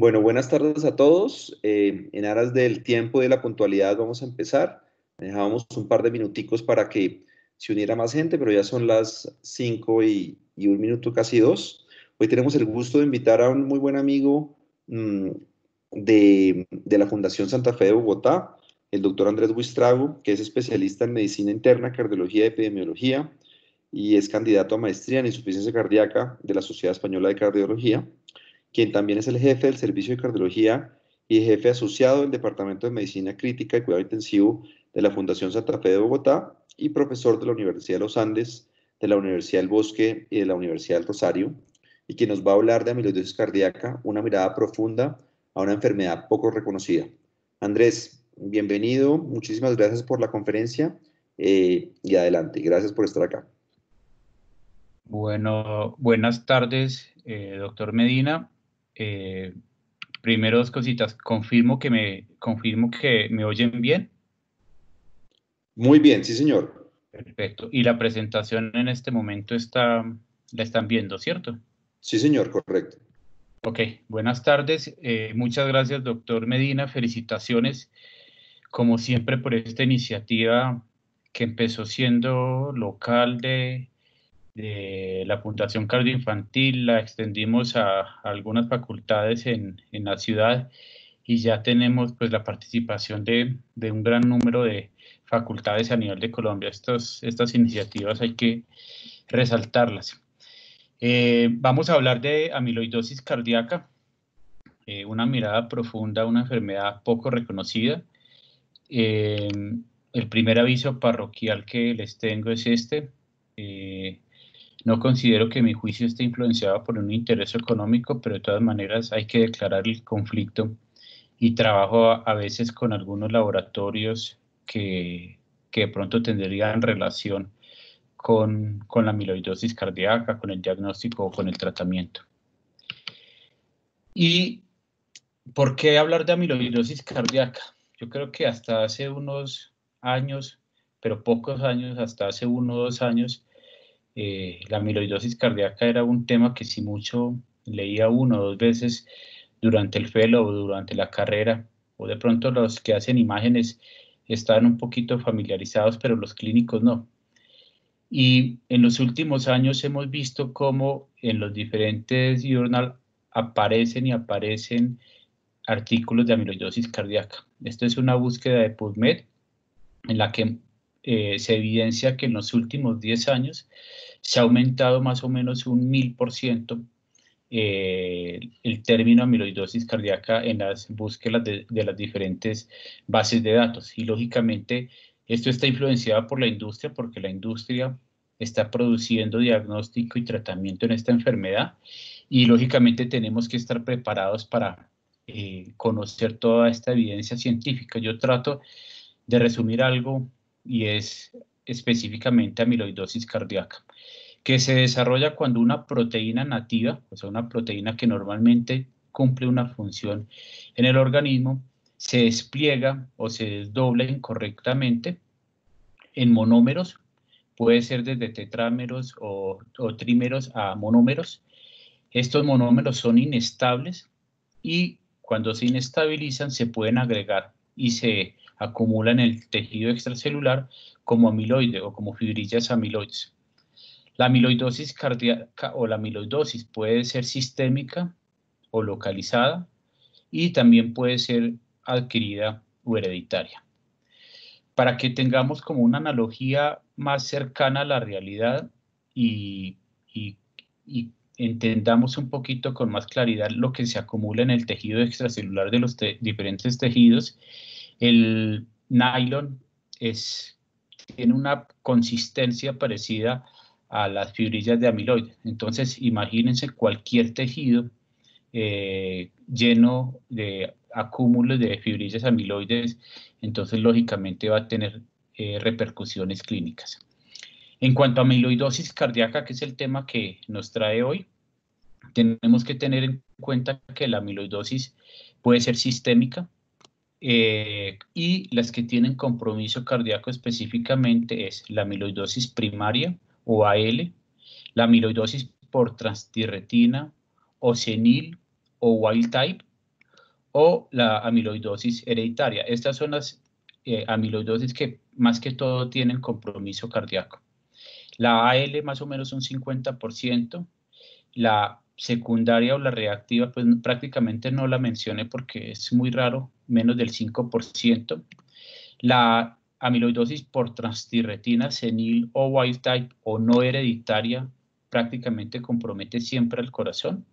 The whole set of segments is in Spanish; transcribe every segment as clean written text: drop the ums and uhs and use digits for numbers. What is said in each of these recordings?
Bueno, buenas tardes a todos. En aras del tiempo y de la puntualidad vamos a empezar. Dejábamos un par de minuticos para que se uniera más gente, pero ya son las 5 y un minuto, casi dos. Hoy tenemos el gusto de invitar a un muy buen amigo de la Fundación Santa Fe de Bogotá, el doctor Andrés Buistrago, que es especialista en medicina interna, cardiología y epidemiología, y es candidato a maestría en insuficiencia cardíaca de la Sociedad Española de Cardiología, quien también es el jefe del Servicio de Cardiología y jefe asociado del Departamento de Medicina Crítica y Cuidado Intensivo de la Fundación Santa Fe de Bogotá y profesor de la Universidad de los Andes, de la Universidad del Bosque y de la Universidad del Rosario, y quien nos va a hablar de amiloidosis cardíaca, una mirada profunda a una enfermedad poco reconocida. Andrés, bienvenido, muchísimas gracias por la conferencia y adelante, gracias por estar acá. Bueno, buenas tardes, doctor Medina. Primero dos cositas. Confirmo que me oyen bien. Muy bien, sí señor. Perfecto. Y la presentación en este momento la están viendo, ¿cierto? Sí señor, correcto. Ok, buenas tardes. Muchas gracias, doctor Medina. Felicitaciones, como siempre, por esta iniciativa que empezó siendo local de la Fundación Cardioinfantil, la extendimos a algunas facultades en la ciudad y ya tenemos pues la participación de un gran número de facultades a nivel de Colombia. Estas iniciativas hay que resaltarlas. Vamos a hablar de amiloidosis cardíaca, una mirada profunda, una enfermedad poco reconocida. El primer aviso parroquial que les tengo es este. No considero que mi juicio esté influenciado por un interés económico, pero de todas maneras hay que declarar el conflicto y trabajo a veces con algunos laboratorios que de pronto tendrían relación con la amiloidosis cardíaca, con el diagnóstico o con el tratamiento. ¿Y por qué hablar de amiloidosis cardíaca? Yo creo que hasta hace unos años, pero pocos años, hasta hace 1 o 2 años, la amiloidosis cardíaca era un tema que si mucho leía 1 o 2 veces durante el fellow o durante la carrera, o de pronto los que hacen imágenes están un poquito familiarizados, pero los clínicos no. Y en los últimos años hemos visto cómo en los diferentes journals aparecen artículos de amiloidosis cardíaca. Esto es una búsqueda de PubMed en la que se evidencia que en los últimos 10 años se ha aumentado más o menos un 1000% el término amiloidosis cardíaca en las búsquedas de las diferentes bases de datos. Y lógicamente esto está influenciado por la industria porque la industria está produciendo diagnóstico y tratamiento en esta enfermedad y lógicamente tenemos que estar preparados para conocer toda esta evidencia científica. Yo trato de resumir algo y es específicamente amiloidosis cardíaca, que se desarrolla cuando una proteína nativa, o sea, una proteína que normalmente cumple una función en el organismo, se despliega o se desdobla incorrectamente en monómeros, puede ser desde tetrámeros o trímeros a monómeros. Estos monómeros son inestables y cuando se inestabilizan se pueden agregar y se acumulan en el tejido extracelular como amiloide o como fibrillas amiloides. La amiloidosis cardíaca o la amiloidosis puede ser sistémica o localizada y también puede ser adquirida o hereditaria. Para que tengamos como una analogía más cercana a la realidad y, y, y entendamos un poquito con más claridad lo que se acumula en el tejido extracelular de los diferentes tejidos, el nylon tiene una consistencia parecida a las fibrillas de amiloide. Entonces, imagínense cualquier tejido lleno de acúmulos de fibrillas amiloides, entonces lógicamente va a tener repercusiones clínicas. En cuanto a amiloidosis cardíaca, que es el tema que nos trae hoy, tenemos que tener en cuenta que la amiloidosis puede ser sistémica, y las que tienen compromiso cardíaco específicamente es la amiloidosis primaria o AL, la amiloidosis por transtirretina o senil o wild type o la amiloidosis hereditaria. Estas son las amiloidosis que más que todo tienen compromiso cardíaco. La AL más o menos un 50%, la secundaria o la reactiva pues prácticamente no la mencioné porque es muy raro, menos del 5%. La amiloidosis por transtirretina senil o wild type o no hereditaria prácticamente compromete siempre al corazón.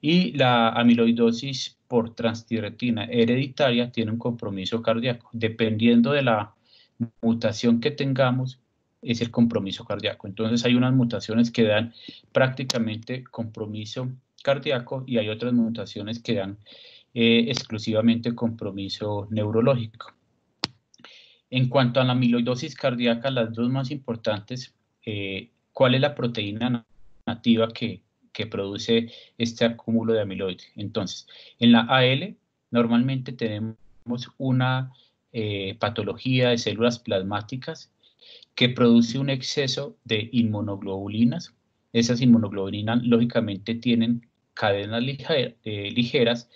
Y la amiloidosis por transtirretina hereditaria tiene un compromiso cardíaco. Dependiendo de la mutación que tengamos, es el compromiso cardíaco. Entonces hay unas mutaciones que dan prácticamente compromiso cardíaco y hay otras mutaciones que dan exclusivamente compromiso neurológico. En cuanto a la amiloidosis cardíaca, las dos más importantes, ¿cuál es la proteína nativa que produce este acúmulo de amiloide? Entonces, en la AL normalmente tenemos una patología de células plasmáticas que produce un exceso de inmunoglobulinas. Esas inmunoglobulinas lógicamente tienen cadenas ligeras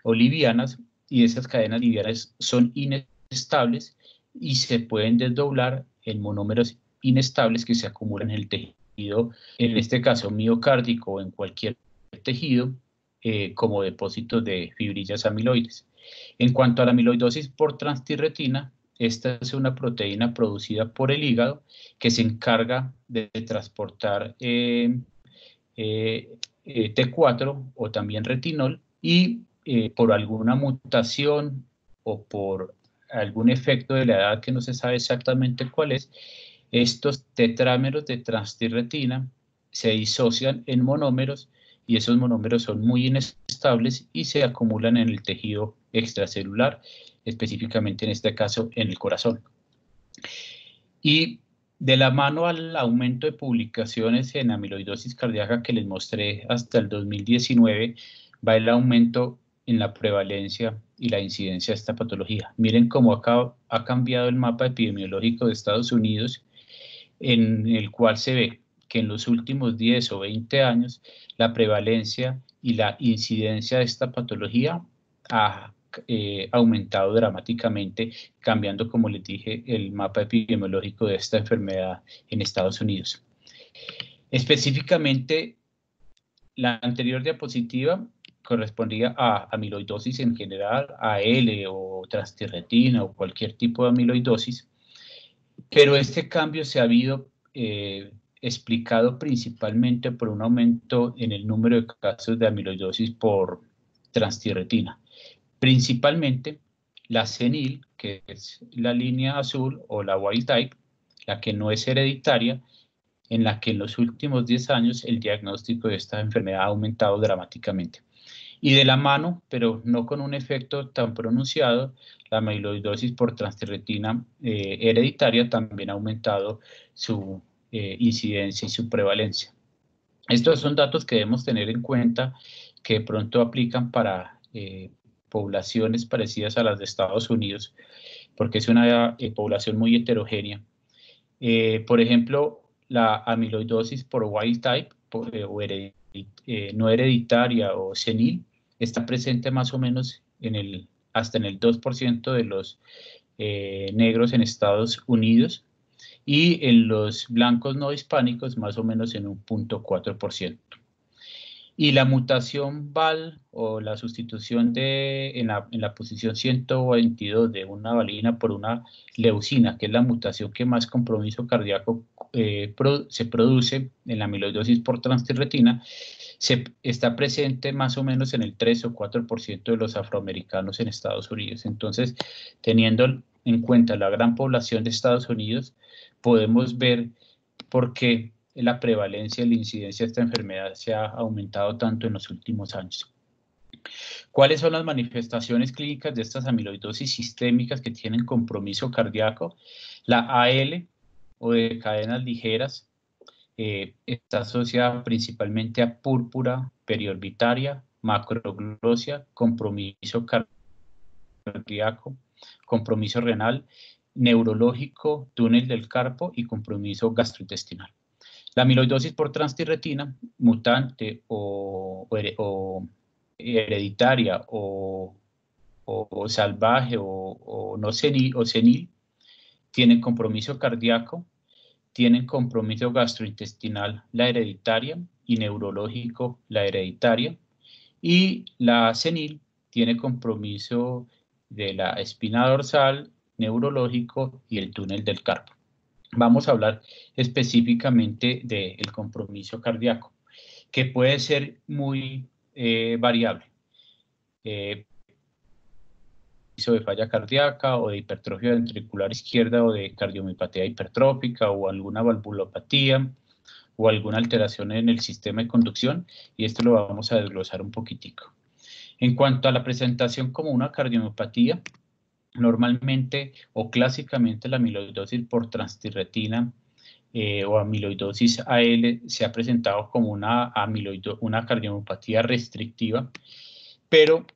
o livianas y esas cadenas livianas son inestables y se pueden desdoblar en monómeros inestables que se acumulan en el tejido, en este caso miocárdico o en cualquier tejido, como depósitos de fibrillas amiloides. En cuanto a la amiloidosis por transtirretina, esta es una proteína producida por el hígado que se encarga de transportar T4 o también retinol y por alguna mutación o por algún efecto de la edad que no se sabe exactamente cuál es, estos tetrámeros de transtirretina se disocian en monómeros y esos monómeros son muy inestables y se acumulan en el tejido extracelular, específicamente en este caso en el corazón. Y de la mano al aumento de publicaciones en amiloidosis cardíaca que les mostré hasta el 2019, va el aumento en la prevalencia y la incidencia de esta patología. Miren cómo ha cambiado el mapa epidemiológico de Estados Unidos, en el cual se ve que en los últimos 10 o 20 años la prevalencia y la incidencia de esta patología ha aumentado dramáticamente, cambiando, como les dije, el mapa epidemiológico de esta enfermedad en Estados Unidos. Específicamente, la anterior diapositiva correspondía a amiloidosis en general, AL o transtirretina o cualquier tipo de amiloidosis, pero este cambio se ha habido explicado principalmente por un aumento en el número de casos de amiloidosis por transtirretina. Principalmente la senil, que es la línea azul, o la wild type, la que no es hereditaria, en la que en los últimos 10 años el diagnóstico de esta enfermedad ha aumentado dramáticamente. Y de la mano, pero no con un efecto tan pronunciado, la amiloidosis por transtirretina hereditaria también ha aumentado su incidencia y su prevalencia. Estos son datos que debemos tener en cuenta, que de pronto aplican para poblaciones parecidas a las de Estados Unidos, porque es una población muy heterogénea. Por ejemplo, la amiloidosis por wild type o no hereditaria o senil está presente más o menos hasta en el 2% de los negros en Estados Unidos y en los blancos no hispánicos más o menos en un 0.4%. Y la mutación VAL o la sustitución en la posición 122 de una valina por una leucina, que es la mutación que más compromiso cardíaco se produce en la amiloidosis por transtirretina, está presente más o menos en el 3 o 4% de los afroamericanos en Estados Unidos. Entonces, teniendo en cuenta la gran población de Estados Unidos, podemos ver por qué la prevalencia y la incidencia de esta enfermedad se ha aumentado tanto en los últimos años. ¿Cuáles son las manifestaciones clínicas de estas amiloidosis sistémicas que tienen compromiso cardíaco? La AL o de cadenas ligeras está asociada principalmente a púrpura periorbitaria, macroglosia, compromiso cardíaco, compromiso renal, neurológico, túnel del carpo y compromiso gastrointestinal. La amiloidosis por transtirretina, mutante o hereditaria o o salvaje o no senil, o senil, tienen compromiso cardíaco, tienen compromiso gastrointestinal, la hereditaria, y neurológico, la hereditaria, y la senil tiene compromiso de la espina dorsal, neurológico y el túnel del carpo. Vamos a hablar específicamente del compromiso cardíaco, que puede ser muy variable. De falla cardíaca o de hipertrofia ventricular izquierda o de cardiomiopatía hipertrófica o alguna valvulopatía o alguna alteración en el sistema de conducción, y esto lo vamos a desglosar un poquitico. En cuanto a la presentación como una cardiomiopatía, normalmente o clásicamente la amiloidosis por transtirretina o amiloidosis AL se ha presentado como una cardiomiopatía restrictiva, pero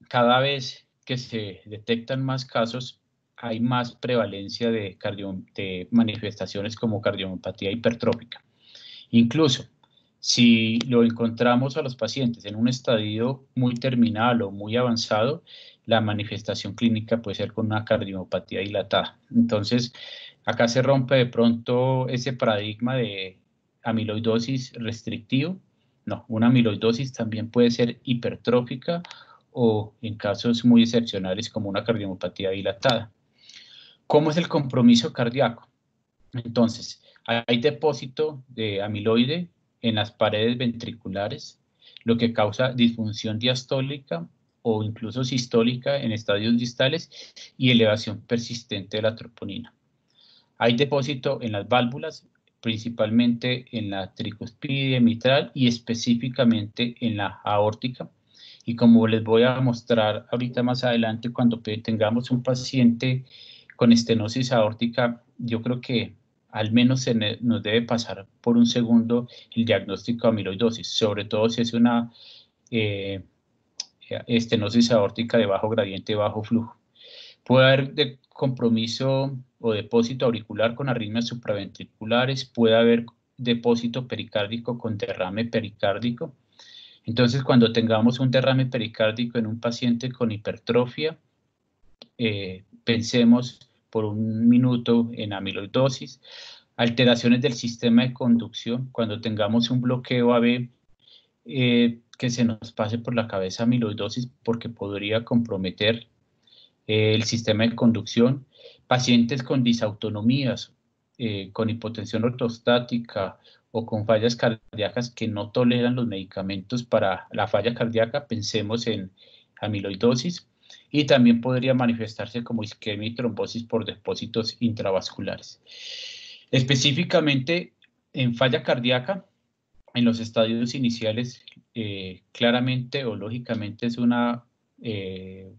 cada vez que se detectan más casos, hay más prevalencia de manifestaciones como cardiomiopatía hipertrófica. Incluso, si lo encontramos a los pacientes en un estadio muy terminal o muy avanzado, la manifestación clínica puede ser con una cardiomopatía dilatada. Entonces, acá se rompe de pronto ese paradigma de amiloidosis restrictivo. No, una amiloidosis también puede ser hipertrófica o en casos muy excepcionales como una cardiomopatía dilatada. ¿Cómo es el compromiso cardíaco? Entonces, hay depósito de amiloide en las paredes ventriculares, lo que causa disfunción diastólica o incluso sistólica en estadios distales y elevación persistente de la troponina. Hay depósito en las válvulas, principalmente en la tricuspide mitral y específicamente en la aórtica. Y como les voy a mostrar ahorita más adelante, cuando tengamos un paciente con estenosis aórtica, yo creo que al menos nos debe pasar por un segundo el diagnóstico de amiloidosis, sobre todo si es una eh, estenosis aórtica de bajo gradiente, bajo flujo. Puede haber compromiso o depósito auricular con arritmias supraventriculares, puede haber depósito pericárdico con derrame pericárdico. Entonces, cuando tengamos un derrame pericárdico en un paciente con hipertrofia, pensemos por un minuto en amiloidosis. Alteraciones del sistema de conducción, cuando tengamos un bloqueo AB, que se nos pase por la cabeza amiloidosis porque podría comprometer el sistema de conducción. Pacientes con disautonomías, con hipotensión ortostática o con fallas cardíacas que no toleran los medicamentos para la falla cardíaca, pensemos en amiloidosis, y también podría manifestarse como isquemia y trombosis por depósitos intravasculares. Específicamente en falla cardíaca, en los estadios iniciales, claramente o lógicamente es una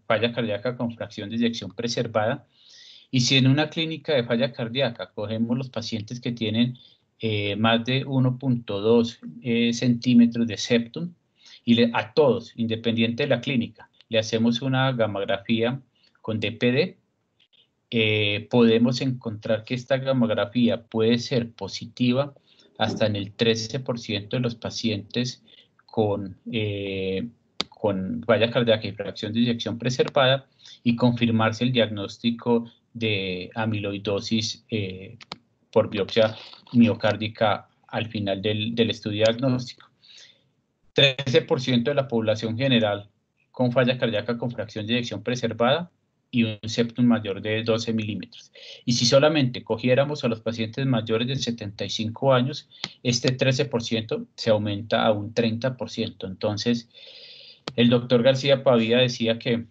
falla cardíaca con fracción de eyección preservada. Y si en una clínica de falla cardíaca cogemos los pacientes que tienen más de 1.2 centímetros de septum, y a todos, independiente de la clínica, le hacemos una gamografía con DPD, podemos encontrar que esta gamografía puede ser positiva hasta en el 13% de los pacientes con falla cardíaca y fracción de eyección preservada, y confirmarse el diagnóstico de amiloidosis por biopsia miocárdica al final del estudio diagnóstico. 13% de la población general con falla cardíaca con fracción de eyección preservada y un septum mayor de 12 milímetros. Y si solamente cogiéramos a los pacientes mayores de 75 años, este 13% se aumenta a un 30%. Entonces, el doctor García Pavía decía que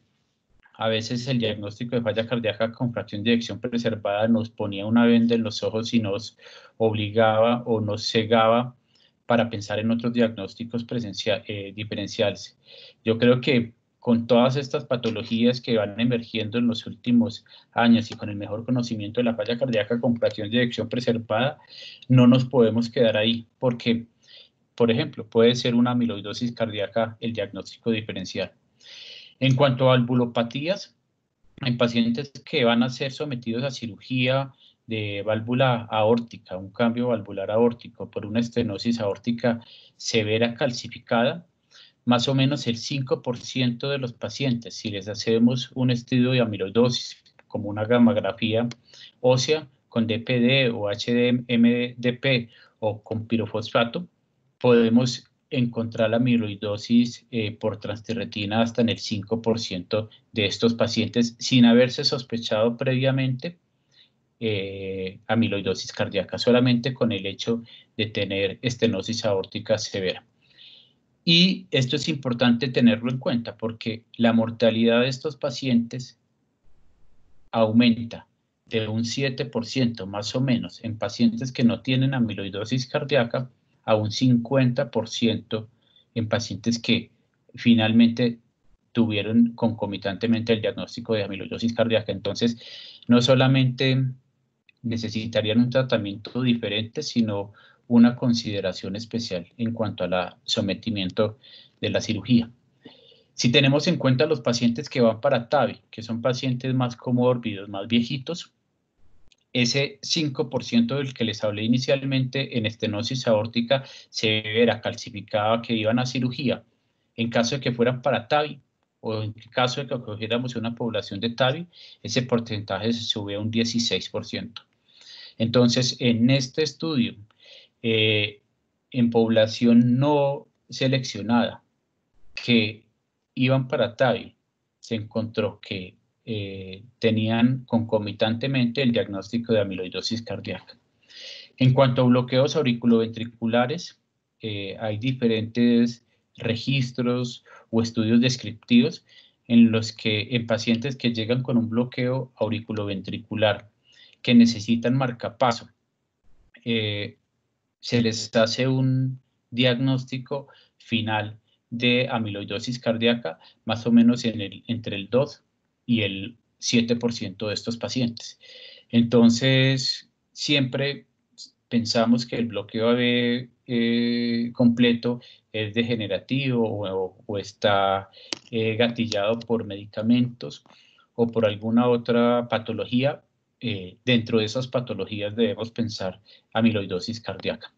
a veces el diagnóstico de falla cardíaca con fracción de eyección preservada nos ponía una venda en los ojos y nos obligaba o nos cegaba para pensar en otros diagnósticos diferenciales. Yo creo que con todas estas patologías que van emergiendo en los últimos años y con el mejor conocimiento de la falla cardíaca con fracción de eyección preservada, no nos podemos quedar ahí, porque, por ejemplo, puede ser una amiloidosis cardíaca el diagnóstico diferencial. En cuanto a valvulopatías, en pacientes que van a ser sometidos a cirugía de válvula aórtica, un cambio valvular aórtico por una estenosis aórtica severa calcificada, más o menos el 5% de los pacientes, si les hacemos un estudio de amiloidosis, como una gammagrafía ósea con DPD o HMDP o con pirofosfato, podemos encontrar la amiloidosis por transtirretina hasta en el 5% de estos pacientes sin haberse sospechado previamente amiloidosis cardíaca, solamente con el hecho de tener estenosis aórtica severa. Y esto es importante tenerlo en cuenta porque la mortalidad de estos pacientes aumenta de un 7% más o menos en pacientes que no tienen amiloidosis cardíaca a un 50% en pacientes que finalmente tuvieron concomitantemente el diagnóstico de amiloidosis cardíaca. Entonces, no solamente necesitarían un tratamiento diferente, sino una consideración especial en cuanto al sometimiento de la cirugía. Si tenemos en cuenta los pacientes que van para TAVI, que son pacientes más comórbidos, más viejitos, ese 5% del que les hablé inicialmente en estenosis aórtica severa, calcificada, que iban a cirugía, en caso de que fueran para TAVI, o en caso de que cogiéramos una población de TAVI, ese porcentaje se sube a un 16%. Entonces, en este estudio, en población no seleccionada, que iban para TAVI, se encontró que tenían concomitantemente el diagnóstico de amiloidosis cardíaca. En cuanto a bloqueos auriculoventriculares, hay diferentes registros o estudios descriptivos en los que en pacientes que llegan con un bloqueo auriculoventricular que necesitan marcapaso, se les hace un diagnóstico final de amiloidosis cardíaca, más o menos entre el 2 y el 7% de estos pacientes. Entonces, siempre pensamos que el bloqueo AB completo es degenerativo o está gatillado por medicamentos o por alguna otra patología. Dentro de esas patologías debemos pensar amiloidosis cardíaca.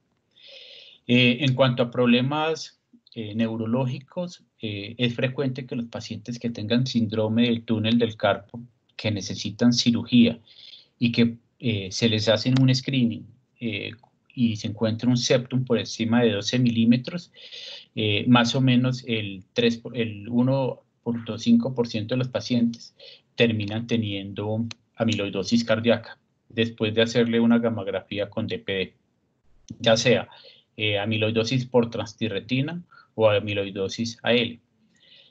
En cuanto a problemas neurológicos, es frecuente que los pacientes que tengan síndrome del túnel del carpo, que necesitan cirugía y que se les hace un screening y se encuentra un septum por encima de 12 milímetros, más o menos el 1.5% de los pacientes terminan teniendo amiloidosis cardíaca después de hacerle una gammagrafía con DPD, ya sea amiloidosis por transtirretina o amiloidosis AL.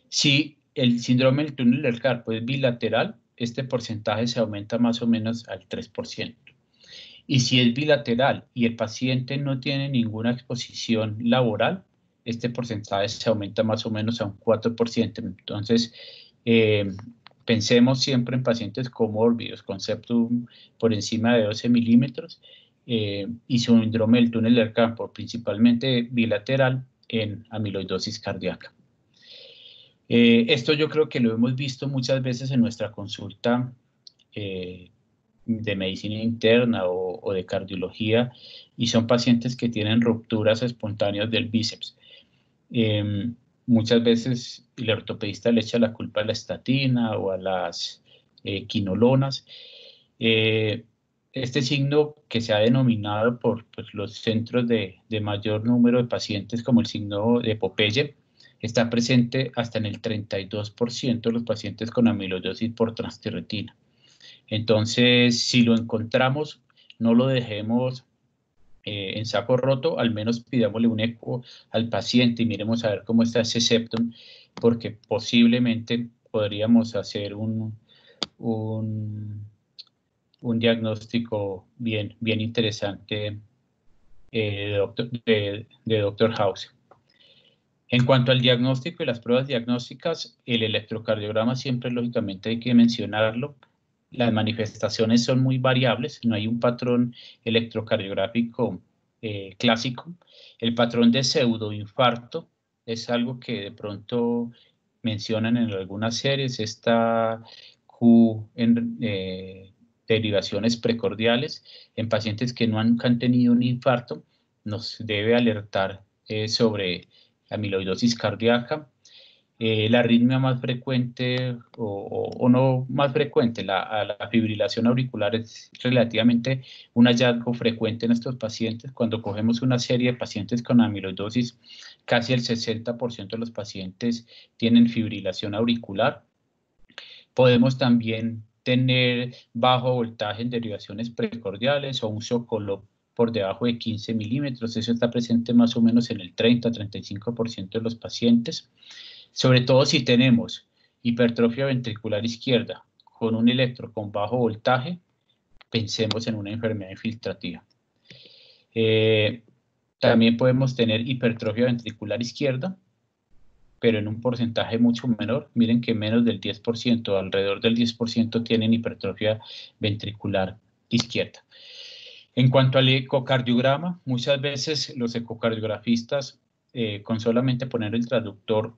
Si el síndrome del túnel del carpo es bilateral, este porcentaje se aumenta más o menos al 3%. Y si es bilateral y el paciente no tiene ninguna exposición laboral, este porcentaje se aumenta más o menos a un 4%. Entonces, pensemos siempre en pacientes comórbidos con septum por encima de 12 milímetros y síndrome del túnel del carpo, principalmente bilateral, en amiloidosis cardíaca. Esto yo creo que lo hemos visto muchas veces en nuestra consulta de medicina interna o de cardiología, y son pacientes que tienen rupturas espontáneas del bíceps. Muchas veces el ortopedista le echa la culpa a la estatina o a las quinolonas. Este signo, que se ha denominado por los centros de mayor número de pacientes como el signo de Popeye, está presente hasta en el 32% de los pacientes con amiloidosis por transtirretina. Entonces, si lo encontramos, no lo dejemos en saco roto, al menos pidámosle un eco al paciente y miremos a ver cómo está ese septum, porque posiblemente podríamos hacer un diagnóstico bien interesante de Dr. House. En cuanto al diagnóstico y las pruebas diagnósticas, el electrocardiograma siempre lógicamente hay que mencionarlo. Las manifestaciones son muy variables, no hay un patrón electrocardiográfico clásico. El patrón de pseudoinfarto es algo que de pronto mencionan en algunas series, esta Q en derivaciones precordiales en pacientes que no han tenido un infarto, nos debe alertar sobre amiloidosis cardíaca. La arritmia más frecuente o no más frecuente, la fibrilación auricular es relativamente un hallazgo frecuente en estos pacientes. Cuando cogemos una serie de pacientes con amiloidosis, casi el 60% de los pacientes tienen fibrilación auricular. Podemos también tener bajo voltaje en derivaciones precordiales o un zócalo por debajo de 15 milímetros. Eso está presente más o menos en el 30-35% de los pacientes. Sobre todo si tenemos hipertrofia ventricular izquierda con un electro con bajo voltaje, pensemos en una enfermedad infiltrativa. También podemos tener hipertrofia ventricular izquierda, pero en un porcentaje mucho menor. Miren que menos del 10%, alrededor del 10% tienen hipertrofia ventricular izquierda. En cuanto al ecocardiograma, muchas veces los ecocardiografistas, con solamente poner el traductor,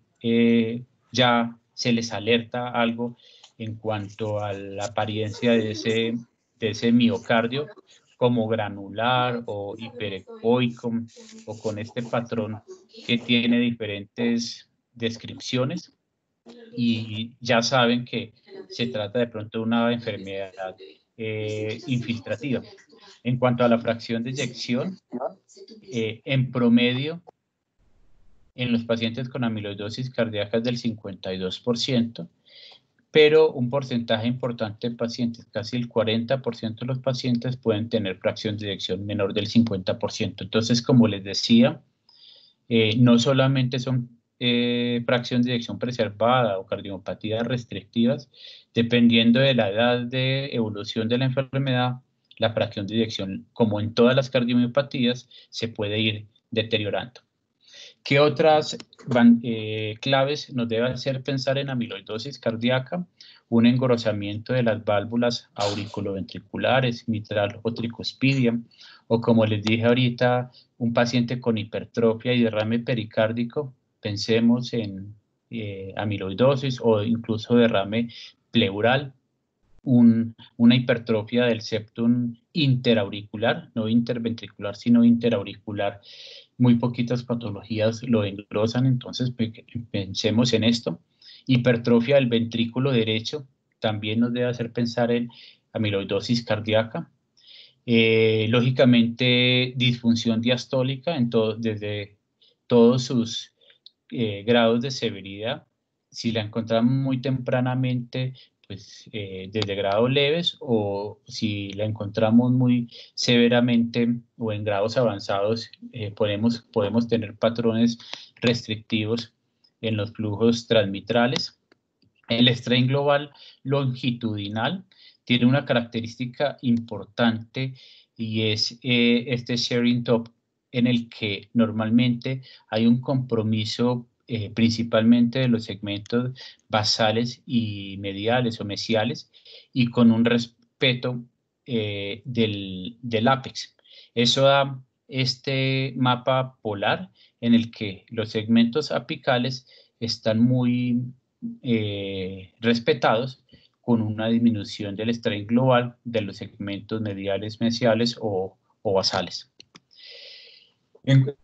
ya se les alerta algo en cuanto a la apariencia de ese miocardio, como granular o hiperecoico, o con este patrón que tiene diferentes descripciones, y ya saben que se trata de pronto de una enfermedad infiltrativa. En cuanto a la fracción de eyección, en promedio, en los pacientes con amiloidosis cardíaca es del 52%, pero un porcentaje importante de pacientes, casi el 40% de los pacientes, pueden tener fracción de eyección menor del 50%. Entonces, como les decía, no solamente son fracción de eyección preservada o cardiopatías restrictivas, dependiendo de la edad de evolución de la enfermedad, la fracción de eyección, como en todas las cardiomiopatías, se puede ir deteriorando. ¿Qué otras claves nos debe hacer pensar en amiloidosis cardíaca? Un engrosamiento de las válvulas auriculoventriculares, mitral o tricuspidia, o como les dije ahorita, un paciente con hipertrofia y derrame pericárdico, pensemos en amiloidosis o incluso derrame pleural. Una hipertrofia del septum interauricular, no interventricular, sino interauricular. Muy poquitas patologías lo engrosan, entonces pensemos en esto. Hipertrofia del ventrículo derecho también nos debe hacer pensar en amiloidosis cardíaca. Lógicamente, disfunción diastólica desde todos sus grados de severidad. Si la encontramos muy tempranamente, pues desde grados leves, o si la encontramos muy severamente o en grados avanzados, podemos tener patrones restrictivos en los flujos transmitrales. El strain global longitudinal tiene una característica importante, y es este sharing top, en el que normalmente hay un compromiso principalmente de los segmentos basales y mediales o mesiales, y con un respeto del ápex. Eso da este mapa polar en el que los segmentos apicales están muy respetados, con una disminución del strain global de los segmentos mediales, mesiales o basales.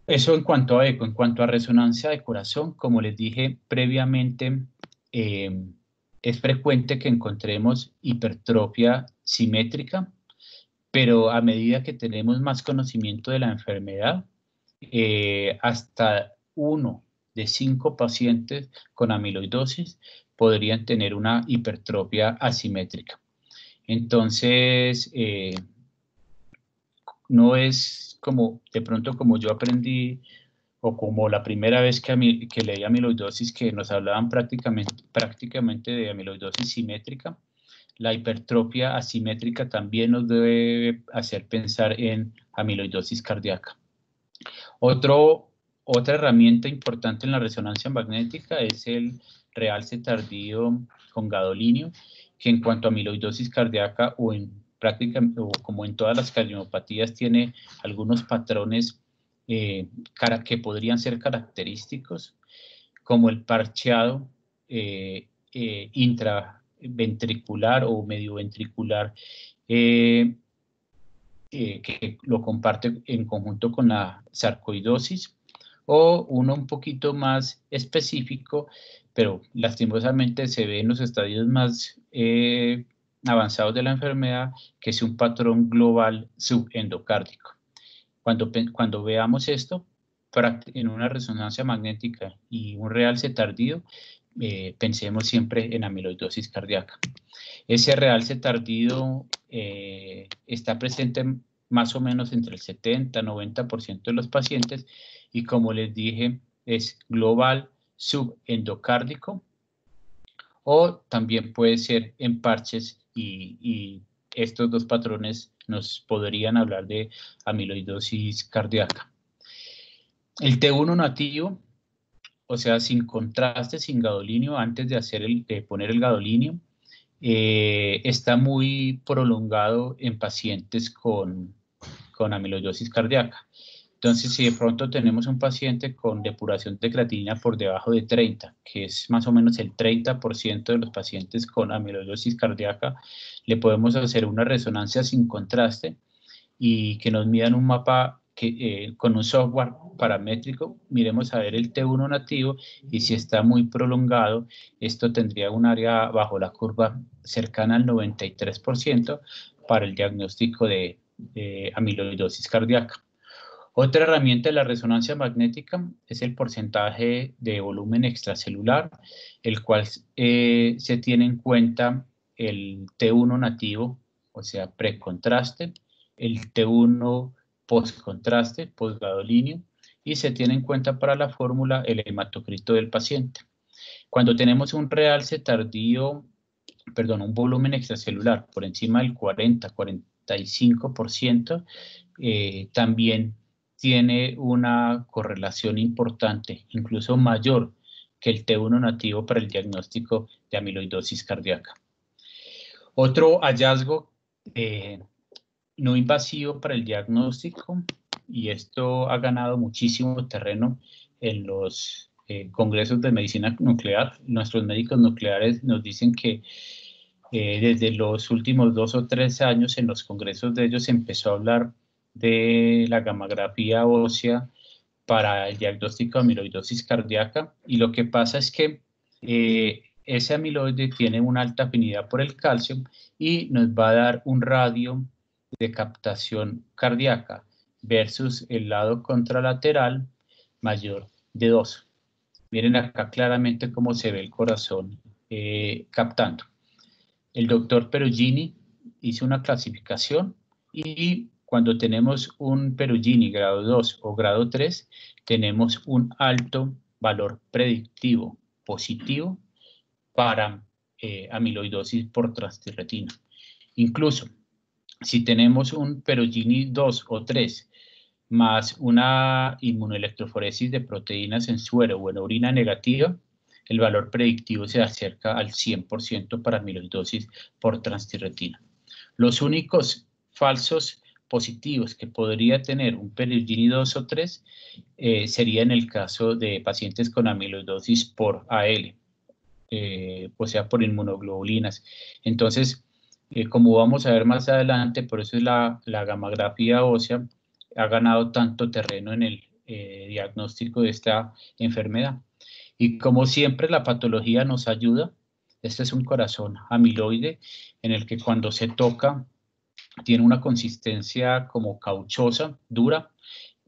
Eso en cuanto a eco. En cuanto a resonancia de corazón, como les dije previamente, es frecuente que encontremos hipertrofia simétrica, pero a medida que tenemos más conocimiento de la enfermedad, hasta 1 de 5 pacientes con amiloidosis podrían tener una hipertrofia asimétrica. Entonces, no es como de pronto como yo aprendí, o como la primera vez que leí amiloidosis, que nos hablaban prácticamente de amiloidosis simétrica. La hipertrofia asimétrica también nos debe hacer pensar en amiloidosis cardíaca. Otra herramienta importante en la resonancia magnética es el realce tardío con gadolinio, que en cuanto a amiloidosis cardíaca o como en todas las cardiomiopatías, tiene algunos patrones que podrían ser característicos, como el parcheado intraventricular o medioventricular, que lo comparte en conjunto con la sarcoidosis, o uno un poquito más específico, pero lastimosamente se ve en los estadios más avanzados de la enfermedad, que es un patrón global subendocárdico. Cuando veamos esto en una resonancia magnética y un realce tardío, pensemos siempre en amiloidosis cardíaca. Ese realce tardío está presente más o menos entre el 70-90% de los pacientes y, como les dije, es global subendocárdico, o también puede ser en parches, y estos dos patrones nos podrían hablar de amiloidosis cardíaca. El T1 nativo, o sea, sin contraste, sin gadolinio, antes de poner el gadolinio, está muy prolongado en pacientes con amiloidosis cardíaca. Entonces, si de pronto tenemos un paciente con depuración de creatinina por debajo de 30, que es más o menos el 30% de los pacientes con amiloidosis cardíaca, le podemos hacer una resonancia sin contraste y que nos midan un mapa con un software paramétrico. Miremos a ver el T1 nativo, y si está muy prolongado, esto tendría un área bajo la curva cercana al 93% para el diagnóstico de amiloidosis cardíaca. Otra herramienta de la resonancia magnética es el porcentaje de volumen extracelular, el cual se tiene en cuenta el T1 nativo, o sea, precontraste, el T1 postcontraste, postgadolinio, y se tiene en cuenta para la fórmula el hematocrito del paciente. Cuando tenemos un realce tardío, un volumen extracelular por encima del 40-45%, también tiene una correlación importante, incluso mayor que el T1 nativo para el diagnóstico de amiloidosis cardíaca. Otro hallazgo no invasivo para el diagnóstico, y esto ha ganado muchísimo terreno en los congresos de medicina nuclear. Nuestros médicos nucleares nos dicen que desde los últimos 2 o 3 años en los congresos de ellos se empezó a hablar de la gammagrafía ósea para el diagnóstico de amiloidosis cardíaca, y lo que pasa es que ese amiloide tiene una alta afinidad por el calcio y nos va a dar un radio de captación cardíaca versus el lado contralateral mayor de 2. Miren acá claramente cómo se ve el corazón captando. El doctor Perugini hizo una clasificación, y cuando tenemos un Perugini grado 2 o grado 3, tenemos un alto valor predictivo positivo para amiloidosis por transtirretina. Incluso, si tenemos un Perugini 2 o 3 más una inmunoelectroforesis de proteínas en suero o en orina negativa, el valor predictivo se acerca al 100% para amiloidosis por transtirretina. Los únicos falsos positivos que podría tener un Perugini 2 o 3 sería en el caso de pacientes con amiloidosis por AL, o sea, por inmunoglobulinas. Entonces, como vamos a ver más adelante, por eso es la gammagrafía ósea ha ganado tanto terreno en el diagnóstico de esta enfermedad. Y como siempre, la patología nos ayuda. Este es un corazón amiloide en el que cuando se toca tiene una consistencia como cauchosa, dura,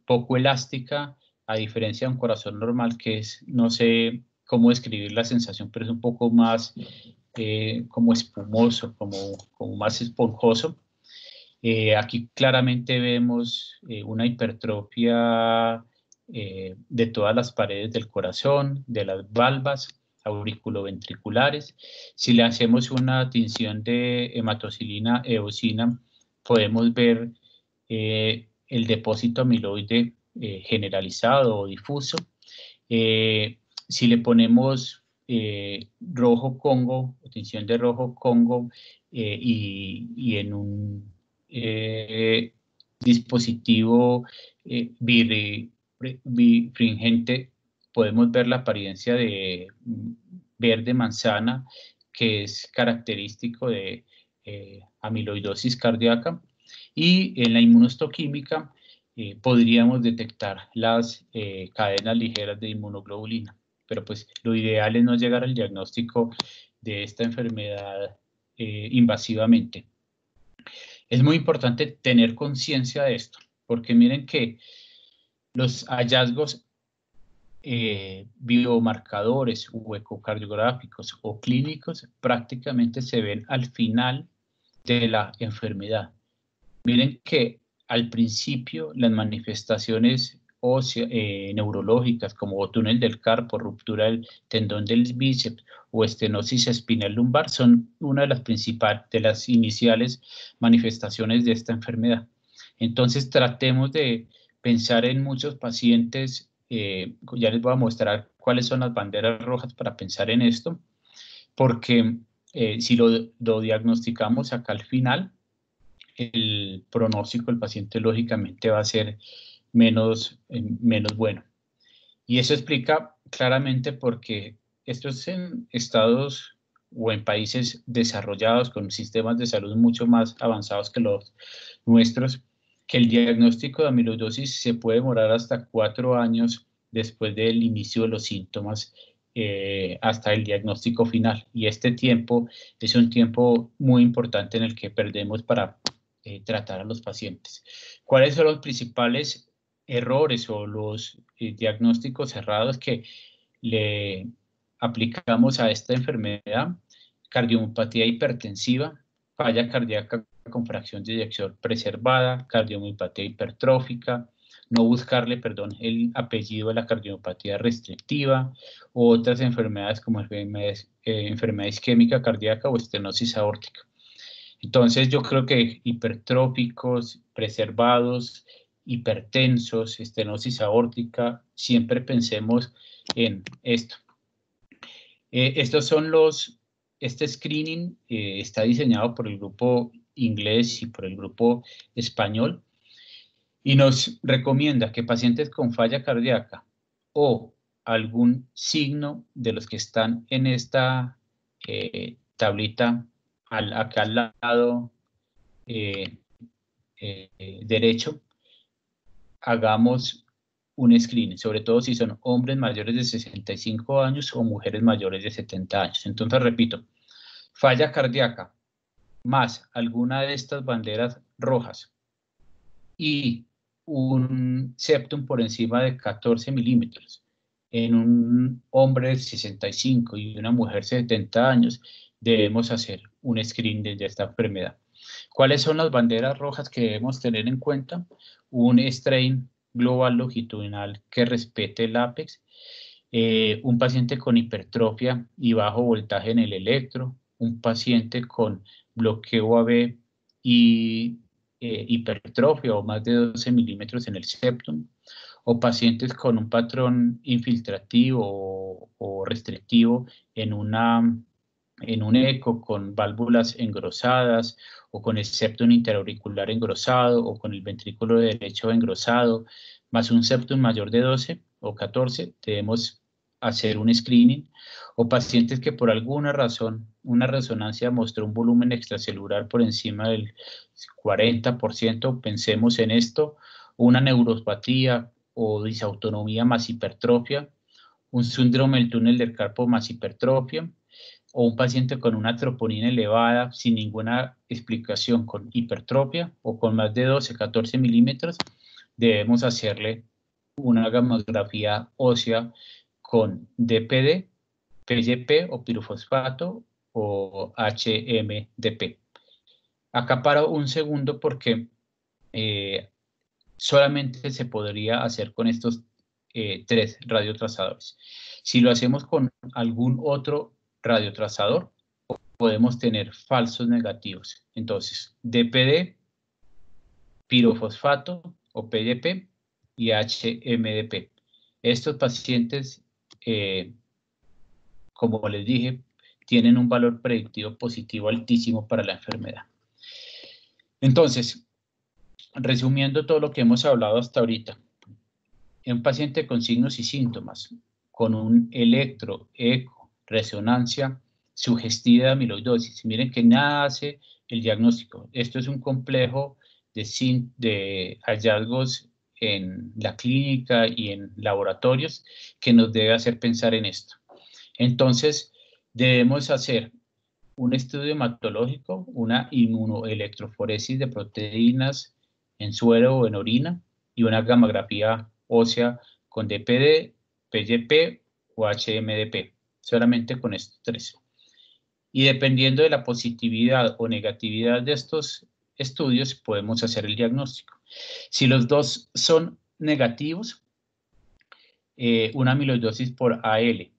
poco elástica, a diferencia de un corazón normal que es, no sé cómo describir la sensación, pero es un poco más como espumoso, como más esponjoso. Aquí claramente vemos una hipertrofia de todas las paredes del corazón, de las valvas auriculoventriculares. Si le hacemos una tinción de hematocilina eosina, podemos ver el depósito amiloide generalizado o difuso. Si le ponemos rojo Congo, tinción de rojo Congo, y en un dispositivo birefringente, podemos ver la apariencia de verde manzana, que es característico de amiloidosis cardíaca. Y en la inmunohistoquímica podríamos detectar las cadenas ligeras de inmunoglobulina. Pero pues lo ideal es no llegar al diagnóstico de esta enfermedad invasivamente. Es muy importante tener conciencia de esto, porque miren que los hallazgos biomarcadores o ecocardiográficos o clínicos prácticamente se ven al final de la enfermedad. Miren que al principio las manifestaciones neurológicas como túnel del carpo, ruptura del tendón del bíceps o estenosis espinal lumbar son una de las principales, de las iniciales manifestaciones de esta enfermedad. Entonces tratemos de pensar en muchos pacientes, ya les voy a mostrar cuáles son las banderas rojas para pensar en esto, porque si lo diagnosticamos acá al final, el pronóstico del paciente lógicamente va a ser menos bueno. Y eso explica claramente porque esto es en estados o en países desarrollados con sistemas de salud mucho más avanzados que los nuestros, que el diagnóstico de amiloidosis se puede demorar hasta 4 años después del inicio de los síntomas hasta el diagnóstico final. Y este tiempo es un tiempo muy importante en el que perdemos para tratar a los pacientes. ¿Cuáles son los principales errores o los diagnósticos errados que le aplicamos a esta enfermedad? Cardiomiopatía hipertensiva, falla cardíaca con fracción de eyección preservada, cardiomiopatía hipertrófica, no buscarle, perdón, el apellido de la cardiomiopatía restrictiva, o otras enfermedades como enfermedad isquémica cardíaca o estenosis aórtica. Entonces yo creo que hipertróficos, preservados, hipertensos, estenosis aórtica, siempre pensemos en esto. Este screening está diseñado por el grupo inglés y por el grupo español y nos recomienda que pacientes con falla cardíaca o algún signo de los que están en esta tablita acá al lado derecho, hagamos un screening, sobre todo si son hombres mayores de 65 años o mujeres mayores de 70 años. Entonces, repito, falla cardíaca más alguna de estas banderas rojas y un septum por encima de 14 milímetros en un hombre de 65 y una mujer de 70 años, debemos hacer un screening de esta enfermedad. ¿Cuáles son las banderas rojas que debemos tener en cuenta? Un strain global longitudinal que respete el ápex, un paciente con hipertrofia y bajo voltaje en el electro, un paciente con bloqueo AB y hipertrofia o más de 12 milímetros en el septum, o pacientes con un patrón infiltrativo o restrictivo en un eco con válvulas engrosadas o con el septum interauricular engrosado o con el ventrículo derecho engrosado, más un septum mayor de 12 o 14, debemos hacer un screening, o pacientes que por alguna razón una resonancia mostró un volumen extracelular por encima del 40%, pensemos en esto, una neuropatía o disautonomía más hipertrofia, un síndrome del túnel del carpo más hipertrofia, o un paciente con una troponina elevada sin ninguna explicación con hipertrofia o con más de 12, 14 milímetros, debemos hacerle una gamografía ósea con DPD, PYP o pirofosfato o HMDP. Acá paro un segundo porque solamente se podría hacer con estos 3 radiotrazadores. Si lo hacemos con algún otro radiotrazador, podemos tener falsos negativos. Entonces, DPD, pirofosfato o PYP y HMDP. Estos pacientes, como les dije, tienen un valor predictivo positivo altísimo para la enfermedad. Entonces, resumiendo todo lo que hemos hablado hasta ahorita, en un paciente con signos y síntomas, con un electro, eco, resonancia sugestiva de amiloidosis. Miren que nada hace el diagnóstico. Esto es un complejo de hallazgos en la clínica y en laboratorios que nos debe hacer pensar en esto. Entonces, debemos hacer un estudio hematológico, una inmunoelectroforesis de proteínas en suero o en orina y una gamografía ósea con DPD, PYP o HMDP, solamente con estos tres. Y dependiendo de la positividad o negatividad de estos estudios, podemos hacer el diagnóstico. Si los dos son negativos, una amiloidosis por AL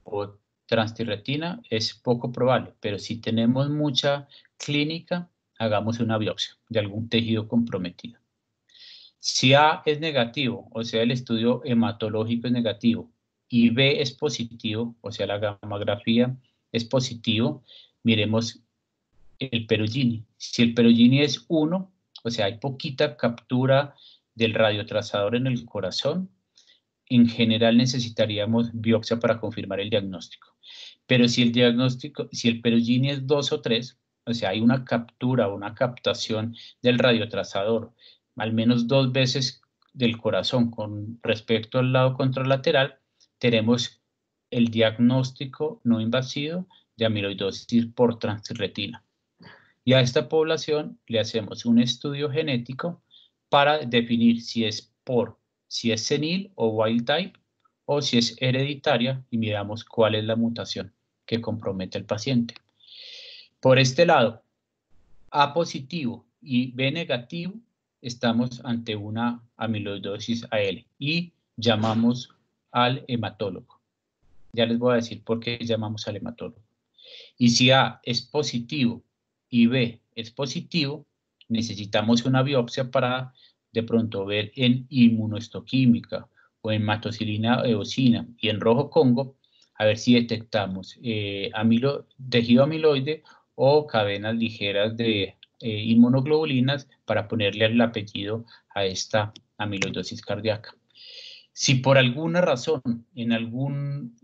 o transtirretina es poco probable, pero si tenemos mucha clínica, hagamos una biopsia de algún tejido comprometido. Si A es negativo, o sea, el estudio hematológico es negativo, y B es positivo, o sea, la gamografía es positivo, miremos el Perugini. Si el Perugini es 1, o sea, hay poquita captura del radiotrazador en el corazón, en general necesitaríamos biopsia para confirmar el diagnóstico. Pero si el diagnóstico, si el Perugini es 2 o 3, o sea, hay una captura o una captación del radiotrazador, al menos 2 veces del corazón con respecto al lado contralateral, tenemos el diagnóstico no invasivo de amiloidosis por transretina. Y a esta población le hacemos un estudio genético para definir si es senil o wild type o si es hereditaria y miramos cuál es la mutación que compromete al paciente. Por este lado, A positivo y B negativo, estamos ante una amiloidosis AL y llamamos al hematólogo. Ya les voy a decir por qué llamamos al hematólogo. Y si A es positivo y B es positivo, necesitamos una biopsia para de pronto ver en inmunohistoquímica o en hematocilina eosina y en rojo Congo, a ver si detectamos tejido amiloide o cadenas ligeras de inmunoglobulinas para ponerle el apellido a esta amiloidosis cardíaca. Si por alguna razón, en algún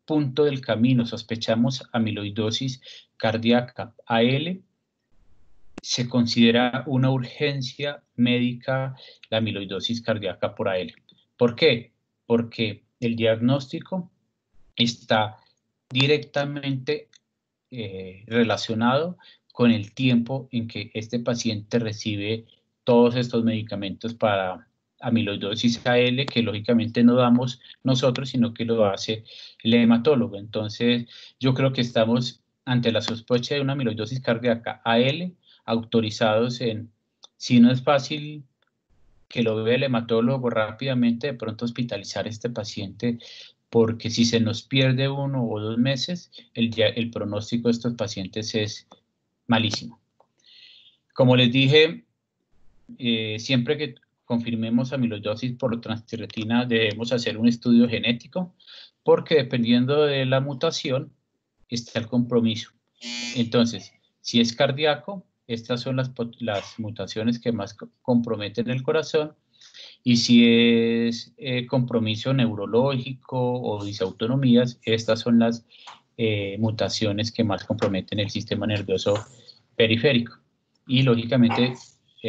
punto del camino sospechamos amiloidosis cardíaca AL, se considera una urgencia médica la amiloidosis cardíaca por AL. ¿Por qué? Porque el diagnóstico está directamente relacionado con el tiempo en que este paciente recibe todos estos medicamentos para amiloidosis AL, que lógicamente no damos nosotros, sino que lo hace el hematólogo. Entonces, yo creo que estamos ante la sospecha de una amiloidosis cardíaca AL, autorizados en, si no es fácil que lo vea el hematólogo rápidamente, de pronto hospitalizar a este paciente, porque si se nos pierde 1 o 2 meses, el pronóstico de estos pacientes es malísimo. Como les dije, siempre que confirmemos amiloidosis por transtirretina debemos hacer un estudio genético, porque dependiendo de la mutación está el compromiso. Entonces, si es cardíaco, estas son las mutaciones que más comprometen el corazón, y si es compromiso neurológico o disautonomías, estas son las mutaciones que más comprometen el sistema nervioso periférico. Y lógicamente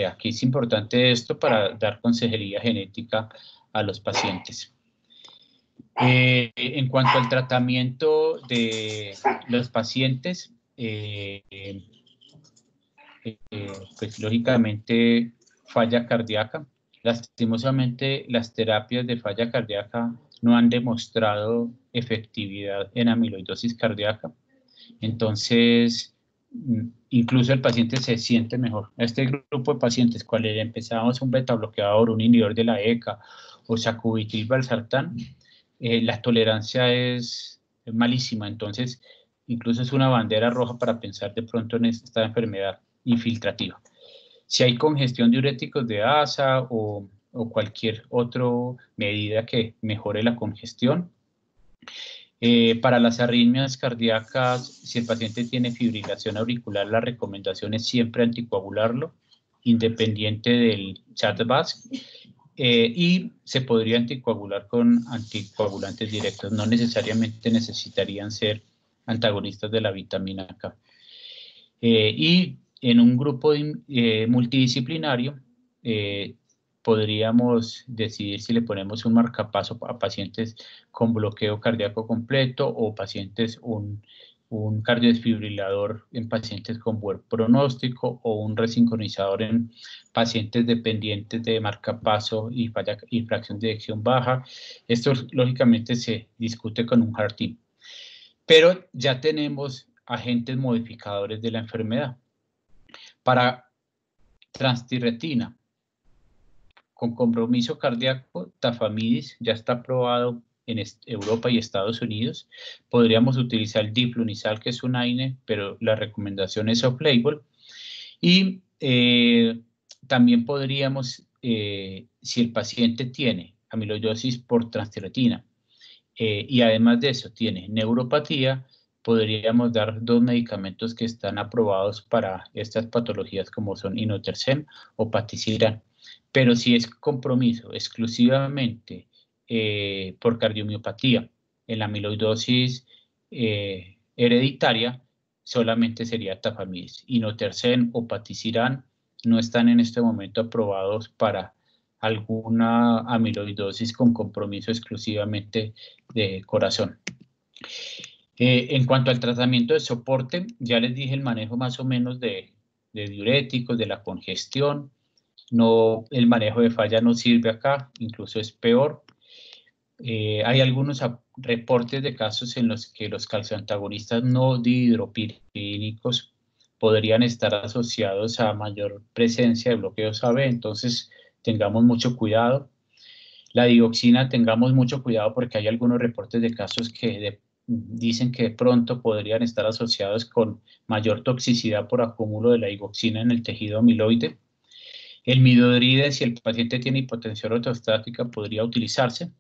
aquí es importante esto para dar consejería genética a los pacientes. En cuanto al tratamiento de los pacientes, pues lógicamente falla cardíaca. Lastimosamente, las terapias de falla cardíaca no han demostrado efectividad en amiloidosis cardíaca. Entonces, incluso el paciente se siente mejor. A este grupo de pacientes, cuando le empezamos un beta bloqueador, un inhibidor de la ECA o sacubitril valsartán, la tolerancia es malísima. Entonces, incluso es una bandera roja para pensar de pronto en esta enfermedad infiltrativa. Si hay congestión diuréticos de ASA o cualquier otra medida que mejore la congestión. Para las arritmias cardíacas, si el paciente tiene fibrilación auricular, la recomendación es siempre anticoagularlo, independiente del CHA2-VASc, y se podría anticoagular con anticoagulantes directos. No necesariamente necesitarían ser antagonistas de la vitamina K. Y en un grupo multidisciplinario podríamos decidir si le ponemos un marcapaso a pacientes con bloqueo cardíaco completo o pacientes un cardiodesfibrilador en pacientes con buen pronóstico o un resincronizador en pacientes dependientes de marcapaso y fracción de eyección baja. Esto lógicamente se discute con un heart team. Pero ya tenemos agentes modificadores de la enfermedad. Para transtirretina con compromiso cardíaco, tafamidis ya está aprobado en Europa y Estados Unidos. Podríamos utilizar el diflunisal, que es un AINE, pero la recomendación es off-label. Y también podríamos, si el paciente tiene amiloidosis por transtirretina y además de eso tiene neuropatía, podríamos dar 2 medicamentos que están aprobados para estas patologías como son inotersen o patisiran. Pero si es compromiso exclusivamente por cardiomiopatía en la amiloidosis hereditaria, solamente sería tafamidis. Inotersen o patisiran no están en este momento aprobados para alguna amiloidosis con compromiso exclusivamente de corazón. En cuanto al tratamiento de soporte, ya les dije el manejo más o menos de diuréticos, de la congestión. No, el manejo de falla no sirve acá, incluso es peor. Hay algunos reportes de casos en los que los calcioantagonistas no dihidropirínicos podrían estar asociados a mayor presencia de bloqueos AB, entonces tengamos mucho cuidado. La dioxina, tengamos mucho cuidado porque hay algunos reportes de casos que dicen que de pronto podrían estar asociados con mayor toxicidad por acúmulo de la digoxina en el tejido amiloide. El midodride, si el paciente tiene hipotensión ortostática, podría utilizarse.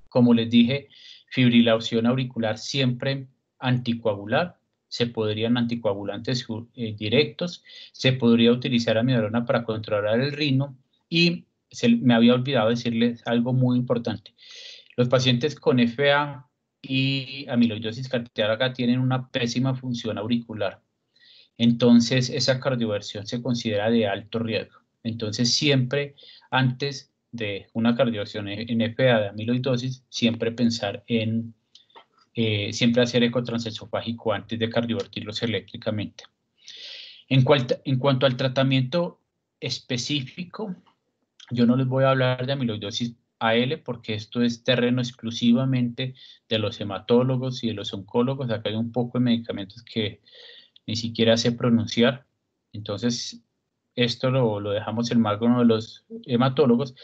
Como les dije, fibrilación auricular siempre anticoagular. Se podrían anticoagulantes directos. Se podría utilizar amiodarona para controlar el ritmo. Y me había olvidado decirles algo muy importante. Los pacientes con FA y amiloidosis cardíaca tienen una pésima función auricular. Entonces, esa cardioversión se considera de alto riesgo. Entonces, siempre antes de una cardioversión en FA de amiloidosis, siempre pensar en, siempre hacer eco transesofágico antes de cardiovertirlos eléctricamente. En cuanto al tratamiento específico, yo no les voy a hablar de amiloidosis AL porque esto es terreno exclusivamente de los hematólogos y de los oncólogos. Acá hay un poco de medicamentos que ni siquiera sé pronunciar. Entonces, esto lo dejamos en manos de los hematólogos,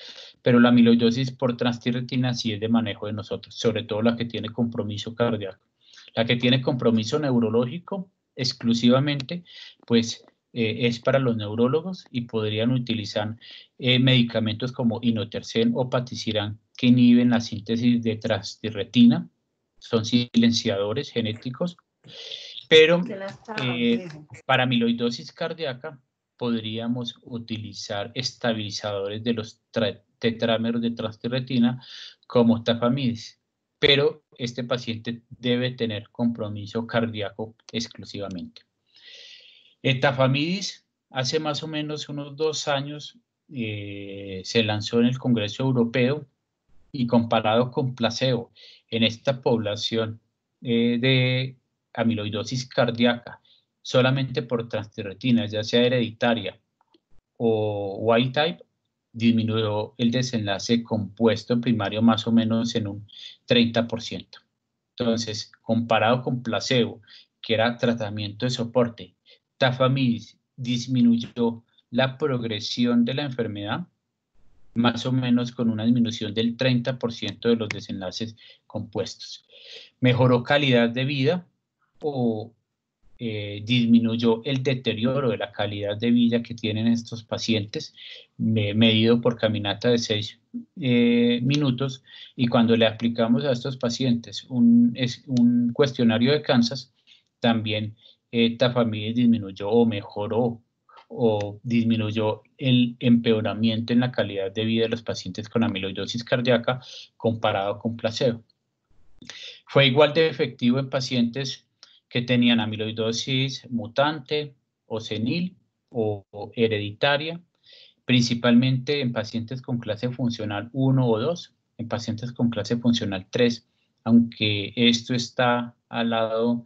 pero la amiloidosis por transtirretina sí es de manejo de nosotros, sobre todo la que tiene compromiso cardíaco. La que tiene compromiso neurológico exclusivamente, pues es para los neurólogos y podrían utilizar medicamentos como inotersen o patisiran que inhiben la síntesis de transtirretina, son silenciadores genéticos, pero para amiloidosis cardíaca podríamos utilizar estabilizadores de los tetrámeros de transtirretina como tafamidis, pero este paciente debe tener compromiso cardíaco exclusivamente. Tafamidis hace más o menos unos 2 años se lanzó en el Congreso Europeo y comparado con placebo en esta población de amiloidosis cardíaca solamente por transtirretina, ya sea hereditaria o wild type, disminuyó el desenlace compuesto primario más o menos en un 30%. Entonces, comparado con placebo, que era tratamiento de soporte, tafamidis disminuyó la progresión de la enfermedad más o menos con una disminución del 30% de los desenlaces compuestos. Mejoró calidad de vida o disminuyó el deterioro de la calidad de vida que tienen estos pacientes, medido por caminata de 6 minutos, y cuando le aplicamos a estos pacientes un cuestionario de Kansas, también tafamidis disminuyó o mejoró o disminuyó el empeoramiento en la calidad de vida de los pacientes con amiloidosis cardíaca comparado con placebo. Fue igual de efectivo en pacientes que tenían amiloidosis mutante o senil o hereditaria, principalmente en pacientes con clase funcional 1 o 2, en pacientes con clase funcional 3, aunque esto está al lado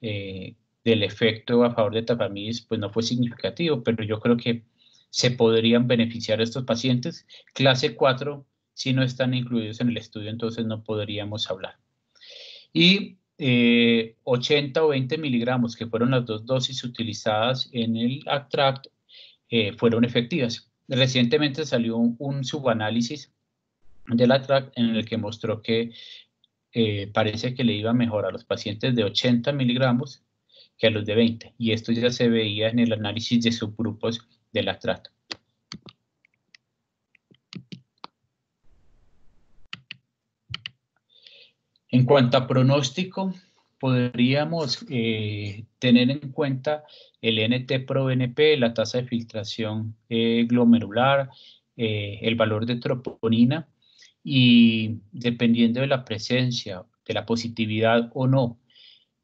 del efecto a favor de tafamidis, pues no fue significativo, pero yo creo que se podrían beneficiar estos pacientes. Clase 4, si no están incluidos en el estudio, entonces no podríamos hablar. Y 80 o 20 miligramos, que fueron las dos dosis utilizadas en el ACTRACT, fueron efectivas. Recientemente salió un subanálisis del ACTRACT en el que mostró que parece que le iba mejor a los pacientes de 80 miligramos que a los de 20, y esto ya se veía en el análisis de subgrupos del ACTRACT. En cuanto a pronóstico, podríamos tener en cuenta el NT-proBNP, la tasa de filtración glomerular, el valor de troponina, y dependiendo de la presencia, de la positividad o no